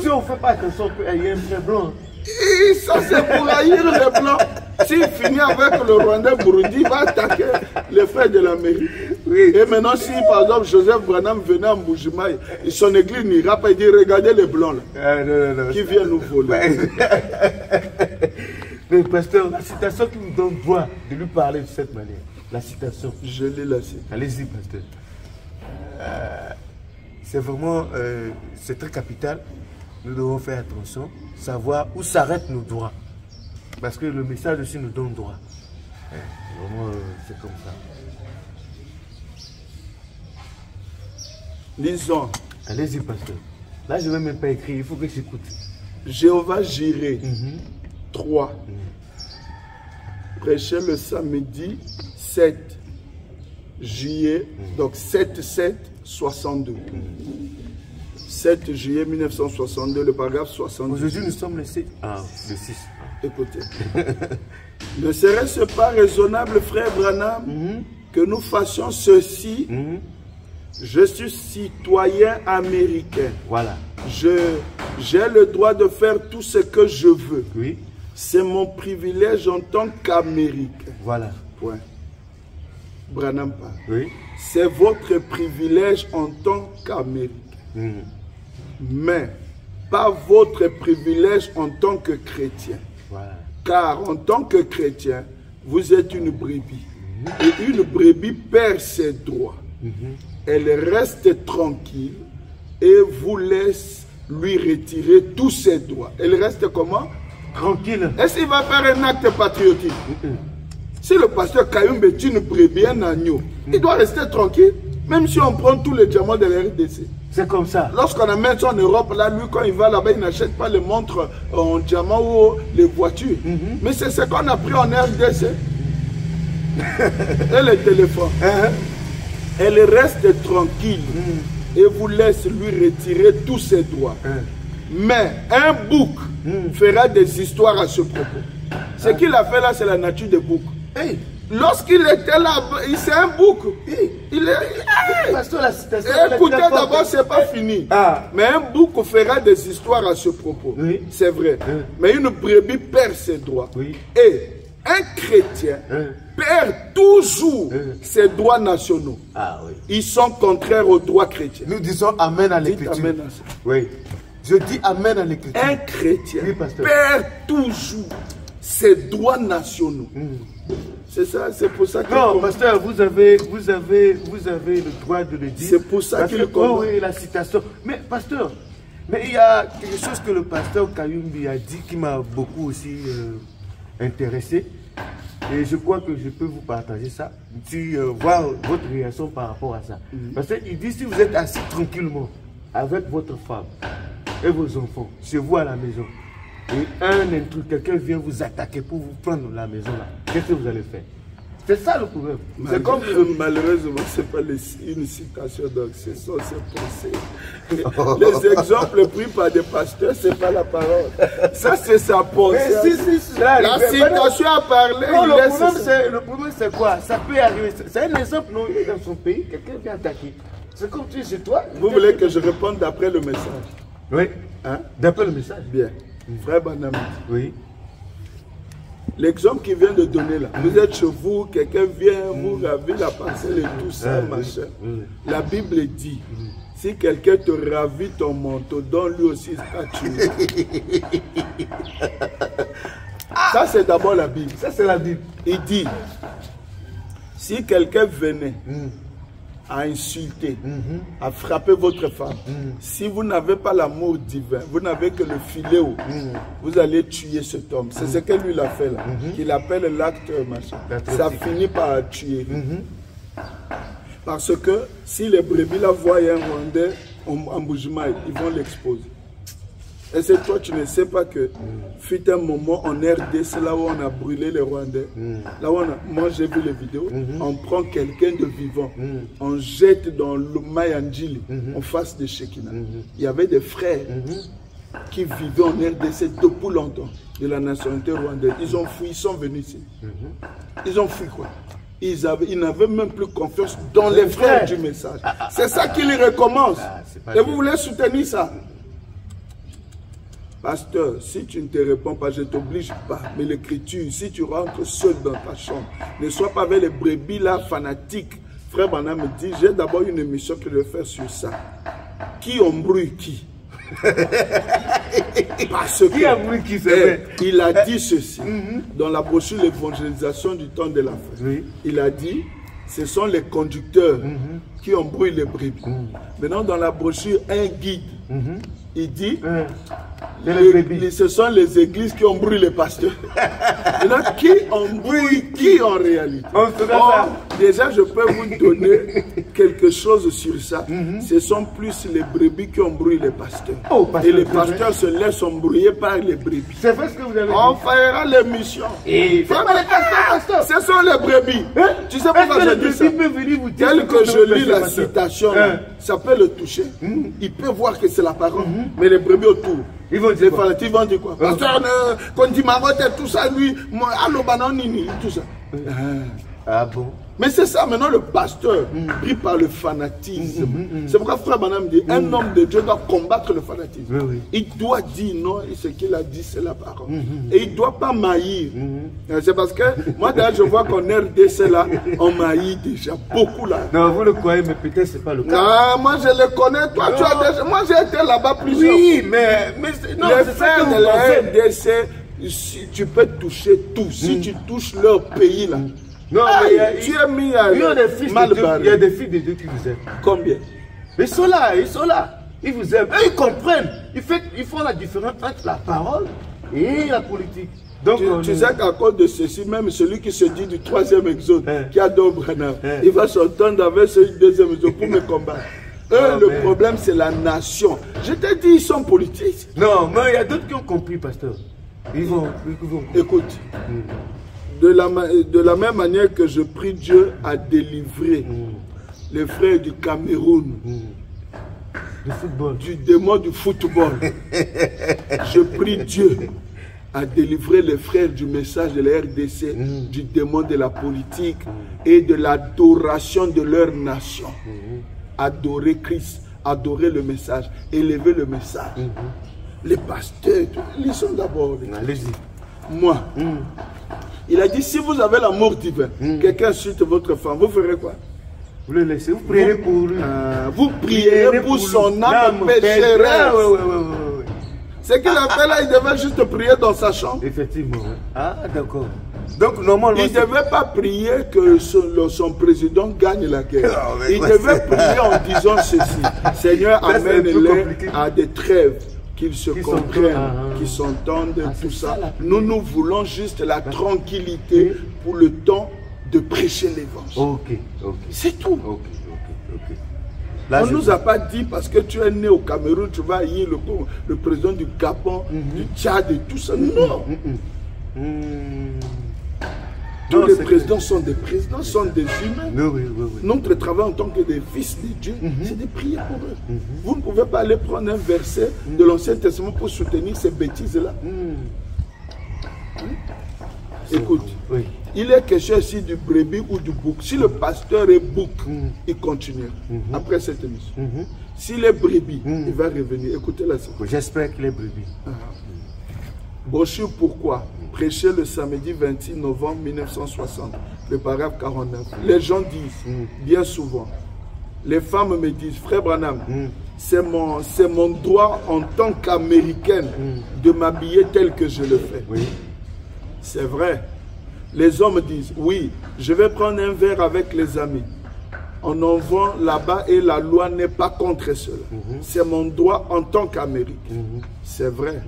on ne fait pas attention, il y a un frère blanc. Et ça, c'est pour haïr le blanc. S'il finit avec le Rwandais Burundi, il va attaquer les frères de la mairie. Et maintenant, si par exemple Joseph Branham venait en Mbujimaï, son église n'ira pas, il dit regardez les blancs là, qui viennent nous voler. Mais pasteur, la citation qui nous donne droit de lui parler de cette manière, la citation. Je lis la citation. Allez-y, pasteur. C'est vraiment, c'est très capital. Nous devons faire attention, savoir où s'arrêtent nos droits. Parce que le message aussi nous donne droit. Vraiment, c'est comme ça. Lisons. Allez-y, pasteur. Là, je ne vais même pas écrire, il faut que j'écoute. Jéhovah Jireh, 3. Prêché le samedi 7 juillet, donc 7-7-62. 7 juillet 1962, le paragraphe 62. Aujourd'hui, nous sommes le 6. Écoutez. Ne serait-ce pas raisonnable, frère Branham, que nous fassions ceci? Je suis citoyen américain. Voilà. J'ai le droit de faire tout ce que je veux. Oui. C'est mon privilège en tant qu'Américain. Voilà. Point. Branham parle. Oui. C'est votre privilège en tant qu'Américain. Mais pas votre privilège en tant que chrétien. Voilà. Car en tant que chrétien, vous êtes une brebis. Et une brebis perd ses droits. Elle reste tranquille et vous laisse lui retirer tous ses droits. Elle reste comment? Tranquille. Est-ce qu'il va faire un acte patriotique? Si le pasteur Kayoum est une brebis, un agneau, il doit rester tranquille, même si on prend tous les diamants de la RDC. C'est comme ça. Lorsqu'on amène ça en Europe, là, lui, quand il va là-bas, il n'achète pas les montres en diamant ou les voitures. Mais c'est ce qu'on a pris en RDC. Et les téléphones. Elle reste tranquille et vous laisse lui retirer tous ses droits. Mais un bouc fera des histoires à ce propos. Ce qu'il a fait là, c'est la nature des boucs. Lorsqu'il était là, c'est un bouc. Il est. Pasteur, la citation, écoutez d'abord, c'est pas fini. Mais un bouc fera des histoires à ce propos. C'est vrai. Mais une brebis perd ses droits. Et un chrétien perd toujours ses droits nationaux. Ils sont contraires aux droits chrétiens. Nous disons Amen à l'écriture. Oui. Je dis Amen à l'écriture. Un chrétien perd toujours ses droits nationaux. C'est ça, c'est pour ça que... Non, pasteur, vous avez le droit de le dire. C'est pour ça qu'il comprend. Oui, la citation. Mais, pasteur, mais il y a quelque chose que le pasteur Kayumbi a dit qui m'a beaucoup aussi intéressé. Et je crois que je peux vous partager ça, voir votre réaction par rapport à ça. Parce qu'il dit, si vous êtes assis tranquillement avec votre femme et vos enfants, chez vous à la maison, et quelqu'un vient vous attaquer pour vous prendre la maison là, qu'est-ce que vous allez faire? C'est ça le problème. C'est comme... Malheureusement, ce n'est pas une citation, donc ce sont ses pensées. Les exemples pris par des pasteurs, ce n'est pas la parole. Ça, c'est sa pensée. La citation a parlé. Non, le problème, c'est quoi? Ça peut arriver. C'est un exemple, non? Il est dans son pays, quelqu'un vient attaquer. C'est comme tu es chez toi. Vous voulez que je réponde d'après le message? Oui. Hein? D'après le message? Bien. Frère Banami. Oui. L'exemple qu'il vient de donner là, vous êtes chez vous, quelqu'un vient vous ravir la parcelle et tout ça, machin. La Bible dit, si quelqu'un te ravit ton manteau, donne-lui aussi ce tué. Ça c'est d'abord la Bible. Ça c'est la Bible. Il dit, si quelqu'un venait à insulter, à frapper votre femme, si vous n'avez pas l'amour divin, vous n'avez que le filéo, vous allez tuer cet homme. C'est ce que lui il a fait là, qu'il appelle l'acte machin. Ça finit par tuer. Parce que si les brebis la voient un Rwandais en Bujumaï, ils vont l'exposer. Et c'est toi, tu ne sais pas que fut un moment en RDC, là où on a brûlé les Rwandais, là où moi j'ai vu les vidéos, on prend quelqu'un de vivant, on jette dans le Mayandjili, en face de Shekina. Il y avait des frères qui vivaient en RDC depuis longtemps, de la nationalité rwandaise. Ils ont fui, ils sont venus ici. Ils ont fui quoi? Ils n'avaient même plus confiance dans les frères du message. C'est ça qu'ils recommence. Et vous voulez soutenir ça? Pasteur, si tu ne te réponds pas, je ne t'oblige pas. Mais l'écriture, si tu rentres seul dans ta chambre, ne sois pas avec les brebis là fanatiques. Frère Bana me dit, j'ai d'abord une émission que je vais faire sur ça. Qui embrouille qui? Parce que qui embrouille qui, c'est vrai? Il a dit ceci dans la brochure L'évangélisation du temps de la fin. Il a dit, ce sont les conducteurs qui embrouillent les brebis. Maintenant, dans la brochure, un guide, il dit, ce sont les églises qui embrouillent les pasteurs. Maintenant, qui embrouille qui en réalité? Déjà, je peux vous donner quelque chose sur ça. Ce sont plus les brebis qui embrouillent les pasteurs. Et les pasteurs se laissent embrouiller par les brebis. C'est vrai ce que vous avez dit. On fera l'émission. Ce sont les brebis. Tu sais pourquoi je dis ça? Tel que je lis la citation, ça peut le toucher. Il peut voir que c'est la parole. Mais les brebis autour, ils vont dire quoi? Pasteur, quand il m'a voté tout ça, lui, allo bananini, tout ça. Ah bon? Mais c'est ça, maintenant le pasteur, pris par le fanatisme. C'est pourquoi frère Banam dit, un homme de Dieu doit combattre le fanatisme. Il doit dire non, et ce qu'il a dit, c'est la parole. Et il ne doit pas maillir. C'est parce que, moi d'ailleurs, je vois qu'en RDC là, on maillit déjà beaucoup là. Non, vous le croyez, mais peut-être c'est pas le cas. Ah, moi je le connais, toi, tu as déjà... Moi j'ai été là-bas plusieurs fois. Oui, mais les frères de la RDC si tu peux toucher tout. Si tu touches leur pays là, non, mais tu es mis à il y a des fils mal de Dieu, barré. il y a des filles de Dieu qui vous aiment. Combien? Ils sont là, ils sont là. Ils vous aiment. Et ils comprennent. Ils font la différence entre la parole et la politique. Donc, tu sais qu'à cause de ceci, même celui qui se dit du 3e exode, qui adore Branham, il va s'entendre avec ce 2e exode pour me combattre. Eux, le problème, c'est la nation. Je t'ai dit, ils sont politiques. Non, mais il y a d'autres qui ont compris, pasteur. Ils vont. Écoute, de la même manière que je prie Dieu à délivrer les frères du Cameroun du football, du démon du football, je prie Dieu à délivrer les frères du message de la RDC du démon de la politique et de l'adoration de leur nation. Adorer Christ, adorer le message, élever le message. Les pasteurs, lisons d'abord. Allez-y. Moi, il a dit, si vous avez l'amour divin, quelqu'un insulte votre femme, vous ferez quoi? Vous le laissez, vous prierez pour lui. Vous prierez pour son âme pécheresse. C'est qu'il a fait là, il devait juste prier dans sa chambre. Effectivement. Ah, d'accord. Donc, normalement. Il ne devait pas prier que son président gagne la guerre. Il devait prier en disant ceci. Seigneur, amène-les à des trêves, qu'ils se comprennent, qu'ils s'entendent, tout ça. Nous voulons juste la tranquillité pour le temps de prêcher l'évangile. C'est tout. Là, on ne nous a pas dit parce que tu es né au Cameroun, tu vas haïr le président du Gabon, du Tchad et tout ça. Non. Tous les présidents sont des présidents, sont des humains. Notre travail en tant que des fils de Dieu, c'est de prier pour eux. Vous ne pouvez pas aller prendre un verset de l'Ancien Testament pour soutenir ces bêtises-là. Écoute, il est question ici du brebis ou du bouc. Si le pasteur est bouc, il continue après cette émission. S'il est brebis, il va revenir. Écoutez la séquence. J'espère qu'il est brebis. Brochure pourquoi? Prêcher le samedi 26 novembre 1960, le paragraphe 49. Les gens disent, bien souvent, les femmes me disent, frère Branham, c'est mon droit en tant qu'américaine de m'habiller tel que je le fais. C'est vrai. Les hommes disent, oui, je vais prendre un verre avec les amis. On en vend là-bas et la loi n'est pas contre cela. C'est mon droit en tant qu'Américain. C'est vrai.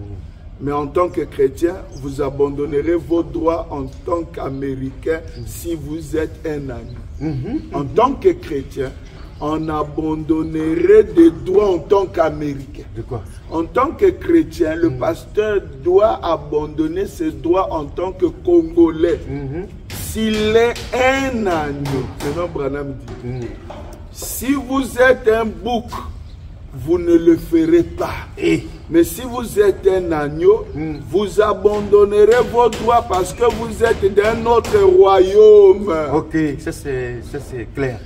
Mais en tant que chrétien, vous abandonnerez vos droits en tant qu'Américain si vous êtes un ami. En tant que chrétien, on abandonnerait des droits en tant qu'Américain. De quoi? En tant que chrétien, le pasteur doit abandonner ses droits en tant que Congolais. S'il est un agneau, c'est ce que Branham dit. Si vous êtes un bouc, vous ne le ferez pas. Mais si vous êtes un agneau, vous abandonnerez vos droits parce que vous êtes d'un autre royaume. Ok, ça c'est clair.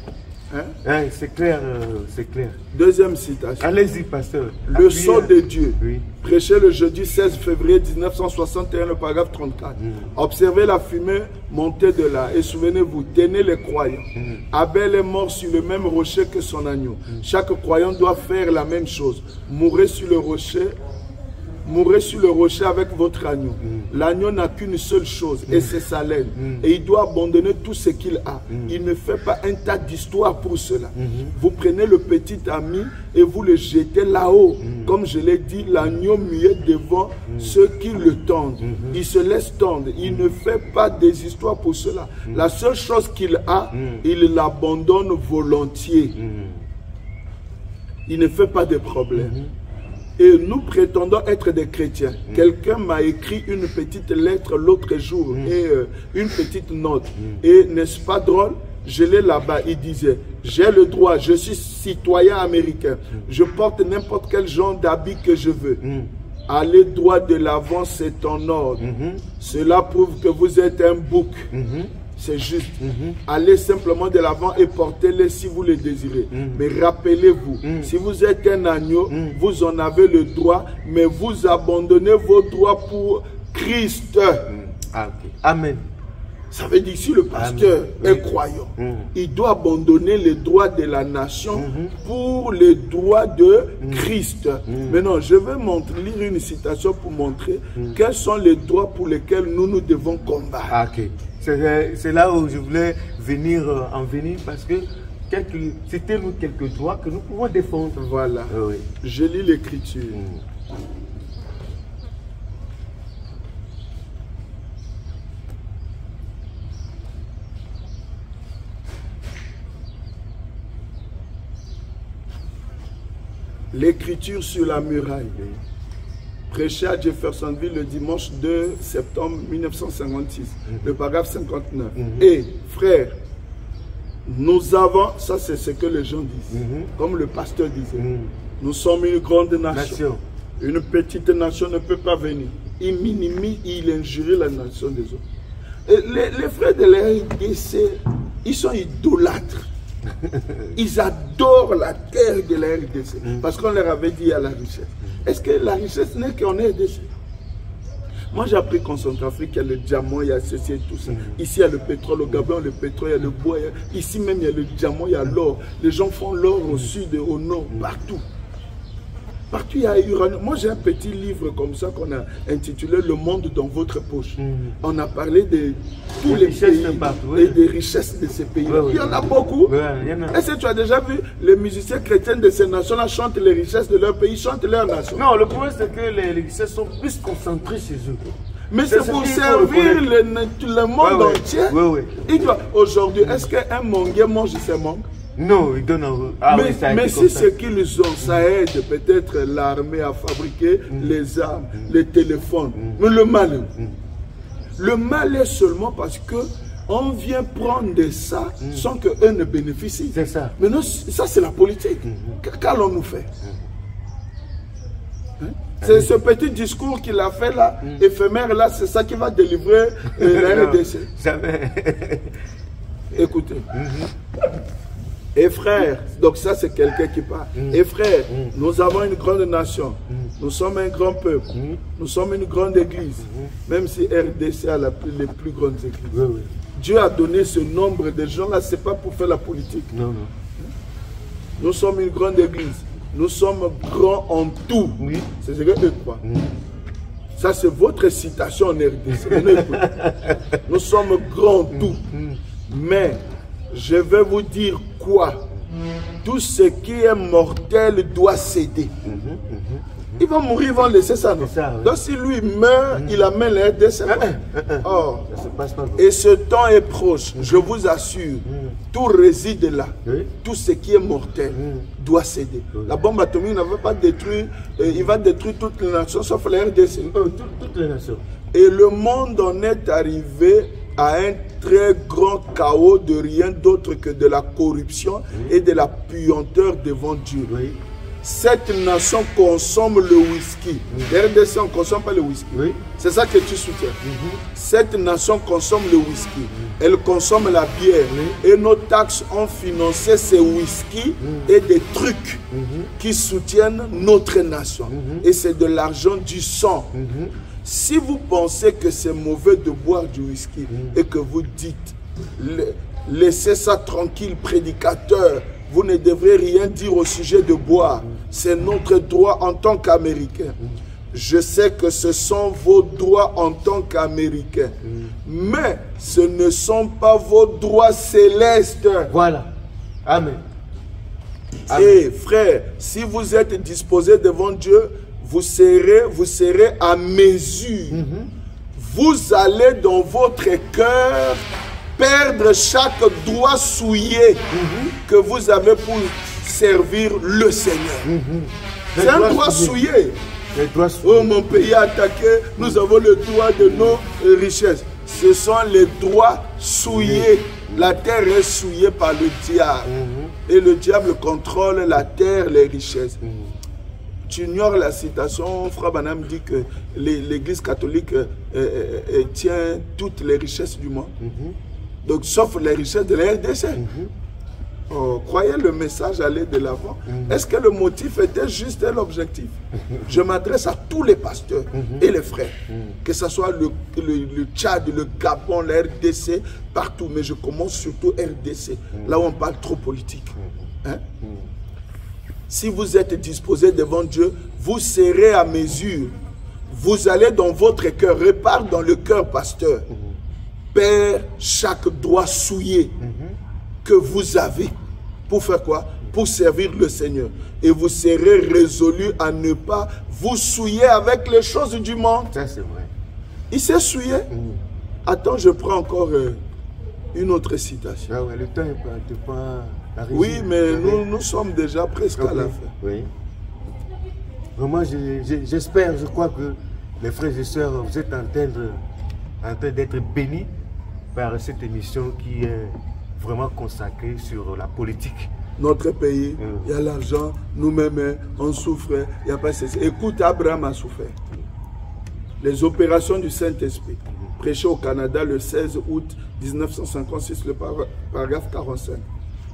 C'est clair, c'est clair. Deuxième citation. Allez-y, pasteur. Le sceau de Dieu. Oui. Prêché le jeudi 16 février 1961, le paragraphe 34. Observez la fumée monter de là. Et souvenez-vous, tenez les croyants. Abel est mort sur le même rocher que son agneau. Chaque croyant doit faire la même chose. Mourrez sur le rocher. Mourrez sur le rocher avec votre agneau. L'agneau n'a qu'une seule chose, et c'est sa laine. Et il doit abandonner tout ce qu'il a. Il ne fait pas un tas d'histoires pour cela. Vous prenez le petit ami et vous le jetez là-haut. Comme je l'ai dit, l'agneau muet devant ceux qui le tendent. Il se laisse tendre. Il ne fait pas des histoires pour cela. La seule chose qu'il a, il l'abandonne volontiers. Il ne fait pas de problème. Et nous prétendons être des chrétiens. Quelqu'un m'a écrit une petite lettre l'autre jour et une petite note. Et n'est-ce pas drôle? Je l'ai là-bas. Il disait, j'ai le droit, je suis citoyen américain. Je porte n'importe quel genre d'habit que je veux. Allez droit de l'avant, c'est en ordre. Cela prouve que vous êtes un bouc. C'est juste. Allez simplement de l'avant et portez-les si vous le désirez. Mais rappelez-vous, si vous êtes un agneau, vous en avez le droit, mais vous abandonnez vos droits pour Christ. Amen. Ça veut dire si le pasteur est croyant, il doit abandonner les droits de la nation pour les droits de Christ. Maintenant, je vais lire une citation pour montrer quels sont les droits pour lesquels nous devons combattre. Ah, ok. C'est là où je voulais en venir parce que citez-nous quelques droits que nous pouvons défendre. Voilà. Oui. Je lis l'écriture. L'écriture sur la muraille, prêché à Jeffersonville le dimanche 2 septembre 1956, le paragraphe 59. Et frères, nous avons, ça c'est ce que les gens disent, comme le pasteur disait, nous sommes une grande nation. Une petite nation ne peut pas venir. Il minimise, il injurie la nation des autres. Et les frères de la RDC, ils sont idolâtres. Ils adorent la terre de la RDC parce qu'on leur avait dit à la richesse. Est-ce que la richesse n'est qu'en RDC? Moi j'ai appris qu'en Centrafrique il y a le diamant, il y a ceci et tout ça. Ici il y a le pétrole, au Gabon le pétrole, il y a le bois, ici même il y a le diamant, il y a l'or. Les gens font l'or au sud et au nord, partout. Partout il y a uranium. Moi j'ai un petit livre comme ça qu'on a intitulé Le monde dans votre poche. On a parlé de tous les pays et des richesses de ces pays. Il y en a beaucoup. Est-ce que tu as déjà vu les musiciens chrétiens de ces nations-là chantent les richesses de leur pays, chantent leur nation? Non, le problème c'est que les richesses sont plus concentrées chez eux. Mais c'est pour servir le monde entier. Aujourd'hui, est-ce qu'un Mongué mange ses mangues? Non, ils donnent mais si ce qu'ils ont, ça aide peut-être l'armée à fabriquer les armes, les téléphones. Mais le mal est seulement parce que on vient prendre de ça sans qu'eux ne bénéficient. C'est ça. Mais non, ça c'est la politique. Qu'allons-nous faire? C'est ce petit discours qu'il a fait là, éphémère là, c'est ça qui va délivrer la RDC. Écoutez. Et frères, donc ça c'est quelqu'un qui parle. Et frères, nous avons une grande nation. Nous sommes un grand peuple. Nous sommes une grande église. Même si RDC a les plus grandes églises. Dieu a donné ce nombre de gens là, c'est pas pour faire la politique. Non. Nous sommes une grande église. Nous sommes grands en tout. C'est ce que je crois. Ça c'est votre citation en RDC. Nous sommes grands en tout. Mais je vais vous dire quoi? Tout ce qui est mortel doit céder. Ils vont mourir, ils vont laisser ça. Non? Donc si lui meurt, il amène les RDC. Et ce temps est proche, je vous assure. Tout réside là. Tout ce qui est mortel doit céder. La bombe atomique ne va pas détruire, il va détruire toutes les nations sauf les RDC. Toutes les nations. Et le monde en est arrivé à un très grand chaos de rien d'autre que de la corruption et de la puanteur devant Dieu. Cette nation consomme le whisky. RDC, on ne consomme pas le whisky. C'est ça que tu soutiens. Cette nation consomme le whisky. Elle consomme la bière. Et nos taxes ont financé ces whisky et des trucs qui soutiennent notre nation. Et c'est de l'argent du sang. Si vous pensez que c'est mauvais de boire du whisky et que vous dites laissez ça tranquille, prédicateur, vous ne devrez rien dire au sujet de boire. C'est notre droit en tant qu'Américains. Je sais que ce sont vos droits en tant qu'Américains. Mais ce ne sont pas vos droits célestes. Voilà. Amen. Et frère, si vous êtes disposés devant Dieu, vous serez à mesure. Vous allez dans votre cœur perdre chaque droit souillé que vous avez pour servir le Seigneur. C'est un droit souillé. Oh, mon pays attaqué, nous avons le droit de nos richesses. Ce sont les droits souillés. La terre est souillée par le diable. Et le diable contrôle la terre, les richesses. Tu ignores la citation, Frère Branham dit que l'Église catholique tient toutes les richesses du monde. Donc, sauf les richesses de la RDC. croyez le message aller de l'avant. Est-ce que le motif était juste l'objectif? Je m'adresse à tous les pasteurs et les frères, que ce soit le Tchad, le Gabon, la RDC, partout, mais je commence surtout RDC, là où on parle trop politique. Hein? Si vous êtes disposé devant Dieu, vous serez à mesure. Vous allez dans votre cœur, répare dans le cœur, pasteur. Père, chaque doigt souillé que vous avez. Pour faire quoi? Pour servir le Seigneur. Et vous serez résolu à ne pas vous souiller avec les choses du monde. Ça, c'est vrai. Il s'est souillé. Attends, je prends encore une autre citation. Ah ouais, le temps n'est pas arrivé. Oui, mais nous sommes déjà presque à la fin. Oui. Vraiment, j'espère, je crois que les frères et sœurs, vous êtes en train d'être bénis par cette émission qui est vraiment consacrée sur la politique. Notre pays, il y a l'argent, nous-mêmes, on souffre, il n'y a pas ceci. Écoute, Abraham a souffert. Les opérations du Saint-Esprit, prêché au Canada le 16 août 1956, le paragraphe 45.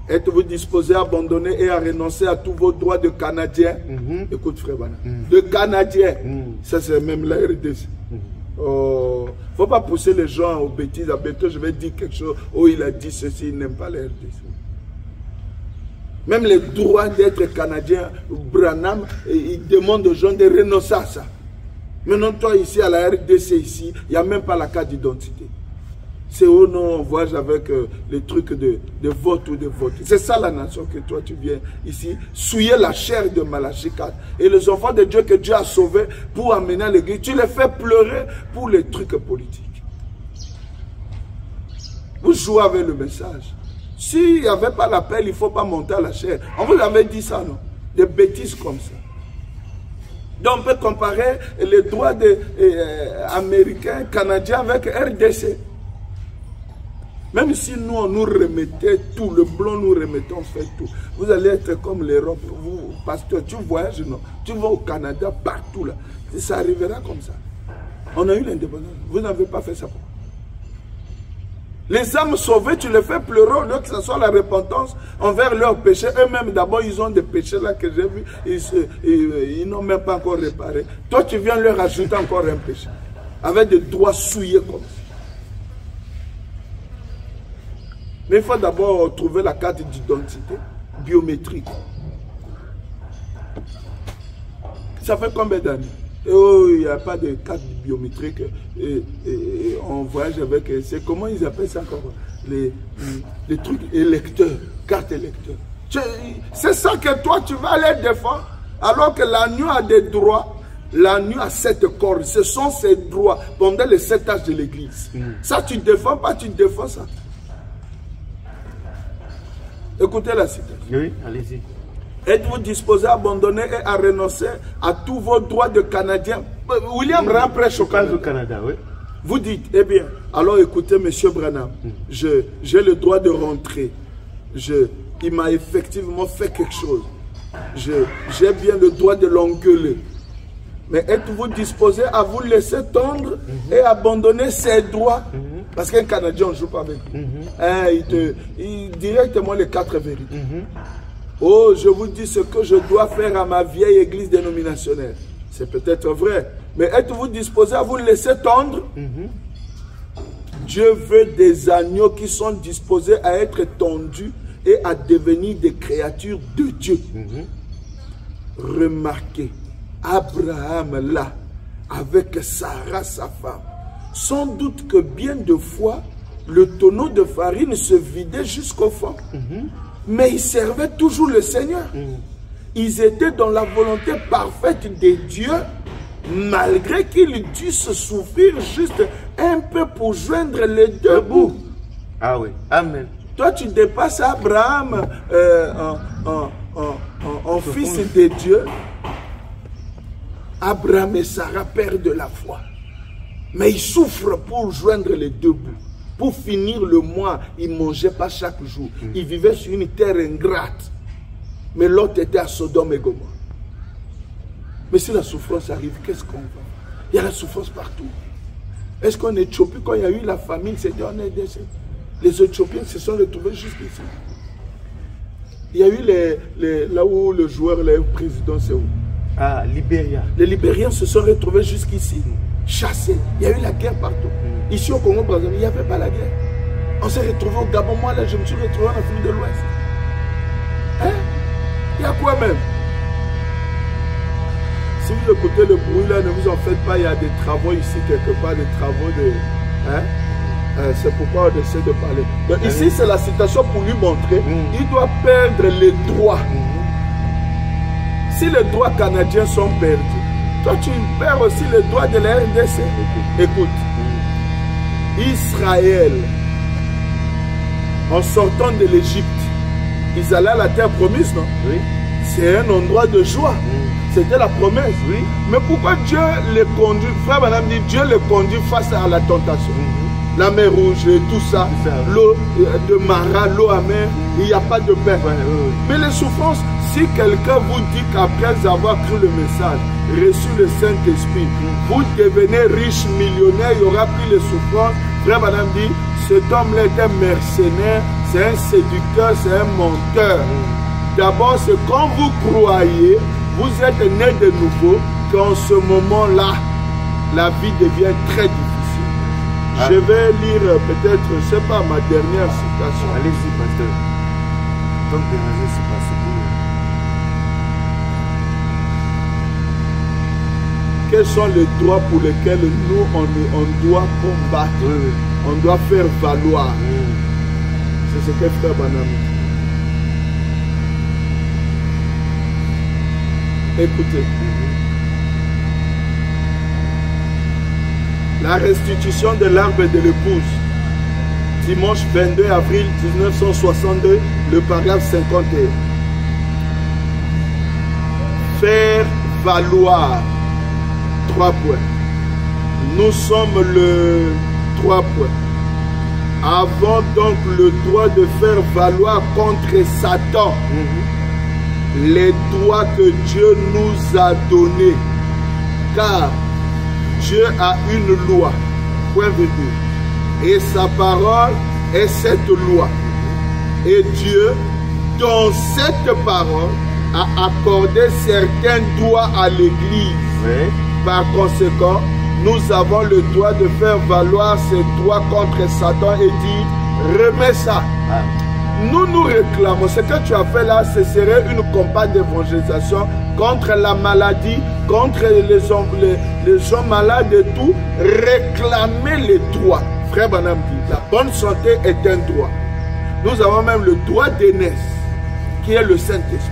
Êtes-vous disposé à abandonner et à renoncer à tous vos droits de Canadiens? Écoute, frère Bana, de Canadiens. Ça, c'est même la RDC. Oh, faut pas pousser les gens aux bêtises. À bientôt, je vais dire quelque chose. Oh, il a dit ceci, il n'aime pas la RDC. Même les droits d'être Canadien, Branham, il demande aux gens de renoncer à ça. Maintenant, toi, ici, à la RDC, ici, il n'y a même pas la carte d'identité. C'est au nom, on voyage avec les trucs de vote ou de vote. C'est ça la nation que toi tu viens ici, souiller la chair de Malachie 4. Et les enfants de Dieu que Dieu a sauvés pour amener à l'église, tu les fais pleurer pour les trucs politiques. Vous jouez avec le message. S'il n'y avait pas l'appel, il ne faut pas monter à la chair. On vous avait dit ça, non? Des bêtises comme ça. Donc on peut comparer les droits des Américains, Canadiens avec RDC. Même si nous, on nous remettait tout, le blanc nous remettait, on fait tout. Vous allez être comme l'Europe, vous, pasteur, tu voyages, non? Tu vas au Canada, partout là. Et ça arrivera comme ça. On a eu l'indépendance. Vous n'avez pas fait ça pour. Les âmes sauvées, tu les fais pleurer au lieu que ce soit la repentance envers leurs péchés. Eux-mêmes, d'abord, ils ont des péchés là que j'ai vu. Ils n'ont même pas encore réparé. Toi, tu viens leur ajouter encore un péché. Avec des doigts souillés comme ça. Mais il faut d'abord trouver la carte d'identité biométrique. Ça fait combien d'années? Oh, il n'y a pas de carte biométrique. On voyage avec... C'est comment ils appellent ça encore? Les trucs électeurs, carte électeur. C'est ça que toi, tu vas aller défendre. Alors que l'agneau a des droits. L'agneau a 7 corps. Ce sont ses droits pendant les 7 âges de l'église. Ça, tu ne défends pas, tu défends ça. Écoutez la citation. Oui, allez-y. Êtes-vous disposé à abandonner et à renoncer à tous vos droits de Canadien? William Branham prêche au Canada, oui. Vous dites, eh bien, alors écoutez, monsieur Branham, j'ai le droit de rentrer. Il m'a effectivement fait quelque chose. J'ai bien le droit de l'engueuler. Mais êtes-vous disposé à vous laisser tendre et abandonner ses droits? Parce qu'un Canadien, on ne joue pas avec lui. Il directement les 4 vérités. Oh, je vous dis ce que je dois faire à ma vieille église dénominationnelle. C'est peut-être vrai. Mais êtes-vous disposé à vous laisser tendre? Dieu veut des agneaux qui sont disposés à être tondus et à devenir des créatures de Dieu. Remarquez, Abraham là, avec Sarah sa femme, sans doute que bien de fois, le tonneau de farine se vidait jusqu'au fond. Mais ils servaient toujours le Seigneur. Ils étaient dans la volonté parfaite de Dieu, malgré qu'ils dussent souffrir juste un peu pour joindre les deux bouts. Ah oui, amen. Toi, tu dépasses Abraham en fils de Dieu. Abraham et Sarah perdent la foi. Mais ils souffrent pour joindre les deux bouts. Pour finir le mois, ils ne mangeaient pas chaque jour. Ils vivaient sur une terre ingrate. Mais l'autre était à Sodome et Gomorrhe. Mais si la souffrance arrive, qu'est-ce qu'on va? Il y a la souffrance partout. Est-ce qu'en Éthiopie, quand il y a eu la famine, c'était en RDC? Les Éthiopiens se sont retrouvés jusqu'ici. Il y a eu là où le joueur, le président, c'est où? Ah, Libéria. Les Libériens se sont retrouvés jusqu'ici, chassés. Il y a eu la guerre partout. Ici au Congo, il n'y avait pas la guerre. On s'est retrouvés au Gabon. Moi, là, je me suis retrouvé en Afrique de l'Ouest. Hein? Il y a quoi même? Si vous écoutez le bruit là, ne vous en faites pas, il y a des travaux ici quelque part, des travaux de... Hein? C'est pourquoi on essaie de parler. Donc ici, c'est la citation pour lui montrer, il doit perdre les droits. Si les droits canadiens sont perdus, toi tu perds aussi les droits de la RDC. Écoute, Israël, en sortant de l'Égypte, ils allaient à la terre promise, non? Oui. C'est un endroit de joie. C'était la promesse. Oui. Mais pourquoi Dieu les conduit? Frère Madame dit, Dieu les conduit face à la tentation. La mer rouge et tout ça, l'eau de Mara, l'eau amère, il n'y a pas de paix. Mais les souffrances, si quelqu'un vous dit qu'après avoir cru le message, reçu le Saint-Esprit, vous devenez riche, millionnaire, il n'y aura plus les souffrances. Frère Madame dit, cet homme-là est un mercenaire, c'est un séducteur, c'est un menteur. D'abord, c'est quand vous croyez, vous êtes né de nouveau, qu'en ce moment-là, la vie devient très difficile. Je vais lire peut-être, je ne sais pas, ma dernière citation. Allez-y, pasteur. Comme déranger, c'est pas ce que... Quels sont les droits pour lesquels nous, on doit combattre, on doit faire valoir? C'est ce que frère Banam dit. Écoutez. La restitution de l'arbre de l'épouse. Dimanche 22 avril 1962, le paragraphe 51. Faire valoir. 3 points. Nous sommes le 3 points. Avons donc le droit de faire valoir contre Satan les droits que Dieu nous a donnés. Car Dieu a une loi, point virgule, et sa parole est cette loi. Et Dieu, dans cette parole, a accordé certains droits à l'Église. Oui. Par conséquent, nous avons le droit de faire valoir ces droits contre Satan et dire, remets ça. Ah. Nous réclamons, ce que tu as fait là, ce serait une campagne d'évangélisation contre la maladie, contre les gens malades et tout, réclamer les droits. Frère Banam dit, la bonne santé est un droit. Nous avons même le droit d'aînesse, qui est le Saint-Esprit.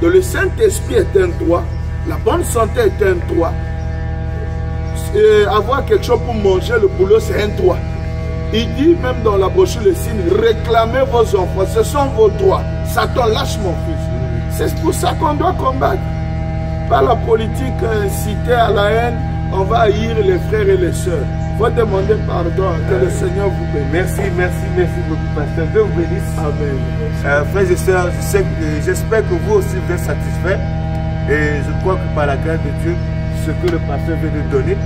Donc le Saint-Esprit est un droit, la bonne santé est un droit. Et avoir quelque chose pour manger, le boulot, c'est un droit. Il dit même dans la brochure, le signe, réclamez vos enfants, ce sont vos droits. Satan, lâche mon fils. C'est pour ça qu'on doit combattre. Par la politique incitée à la haine, on va haïr les frères et les sœurs. Il faut demander pardon, que le Seigneur vous bénisse. Merci beaucoup, pasteur. Dieu vous bénisse. Amen. Frères et sœurs, j'espère que vous aussi vous êtes satisfaits. Et je crois que par la grâce de Dieu, ce que le pasteur vient de donner,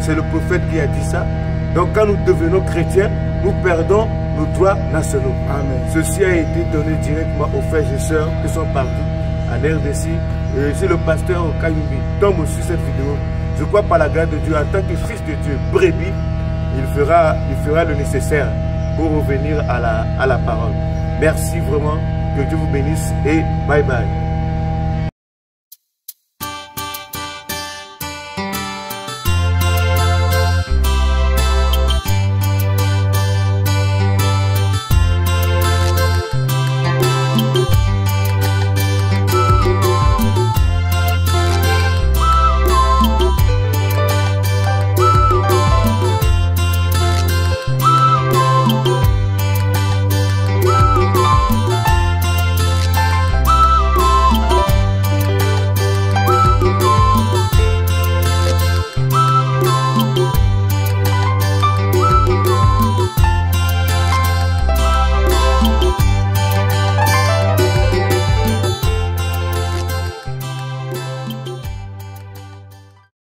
c'est le prophète qui a dit ça. Donc quand nous devenons chrétiens, nous perdons nos droits nationaux. Amen. Ceci a été donné directement aux frères et sœurs qui sont partout en RDC. Et si le pasteur Kayumbi tombe sur cette vidéo, je crois par la grâce de Dieu, en tant que fils de Dieu, brebis, il fera le nécessaire pour revenir à la parole. Merci vraiment, que Dieu vous bénisse et bye bye.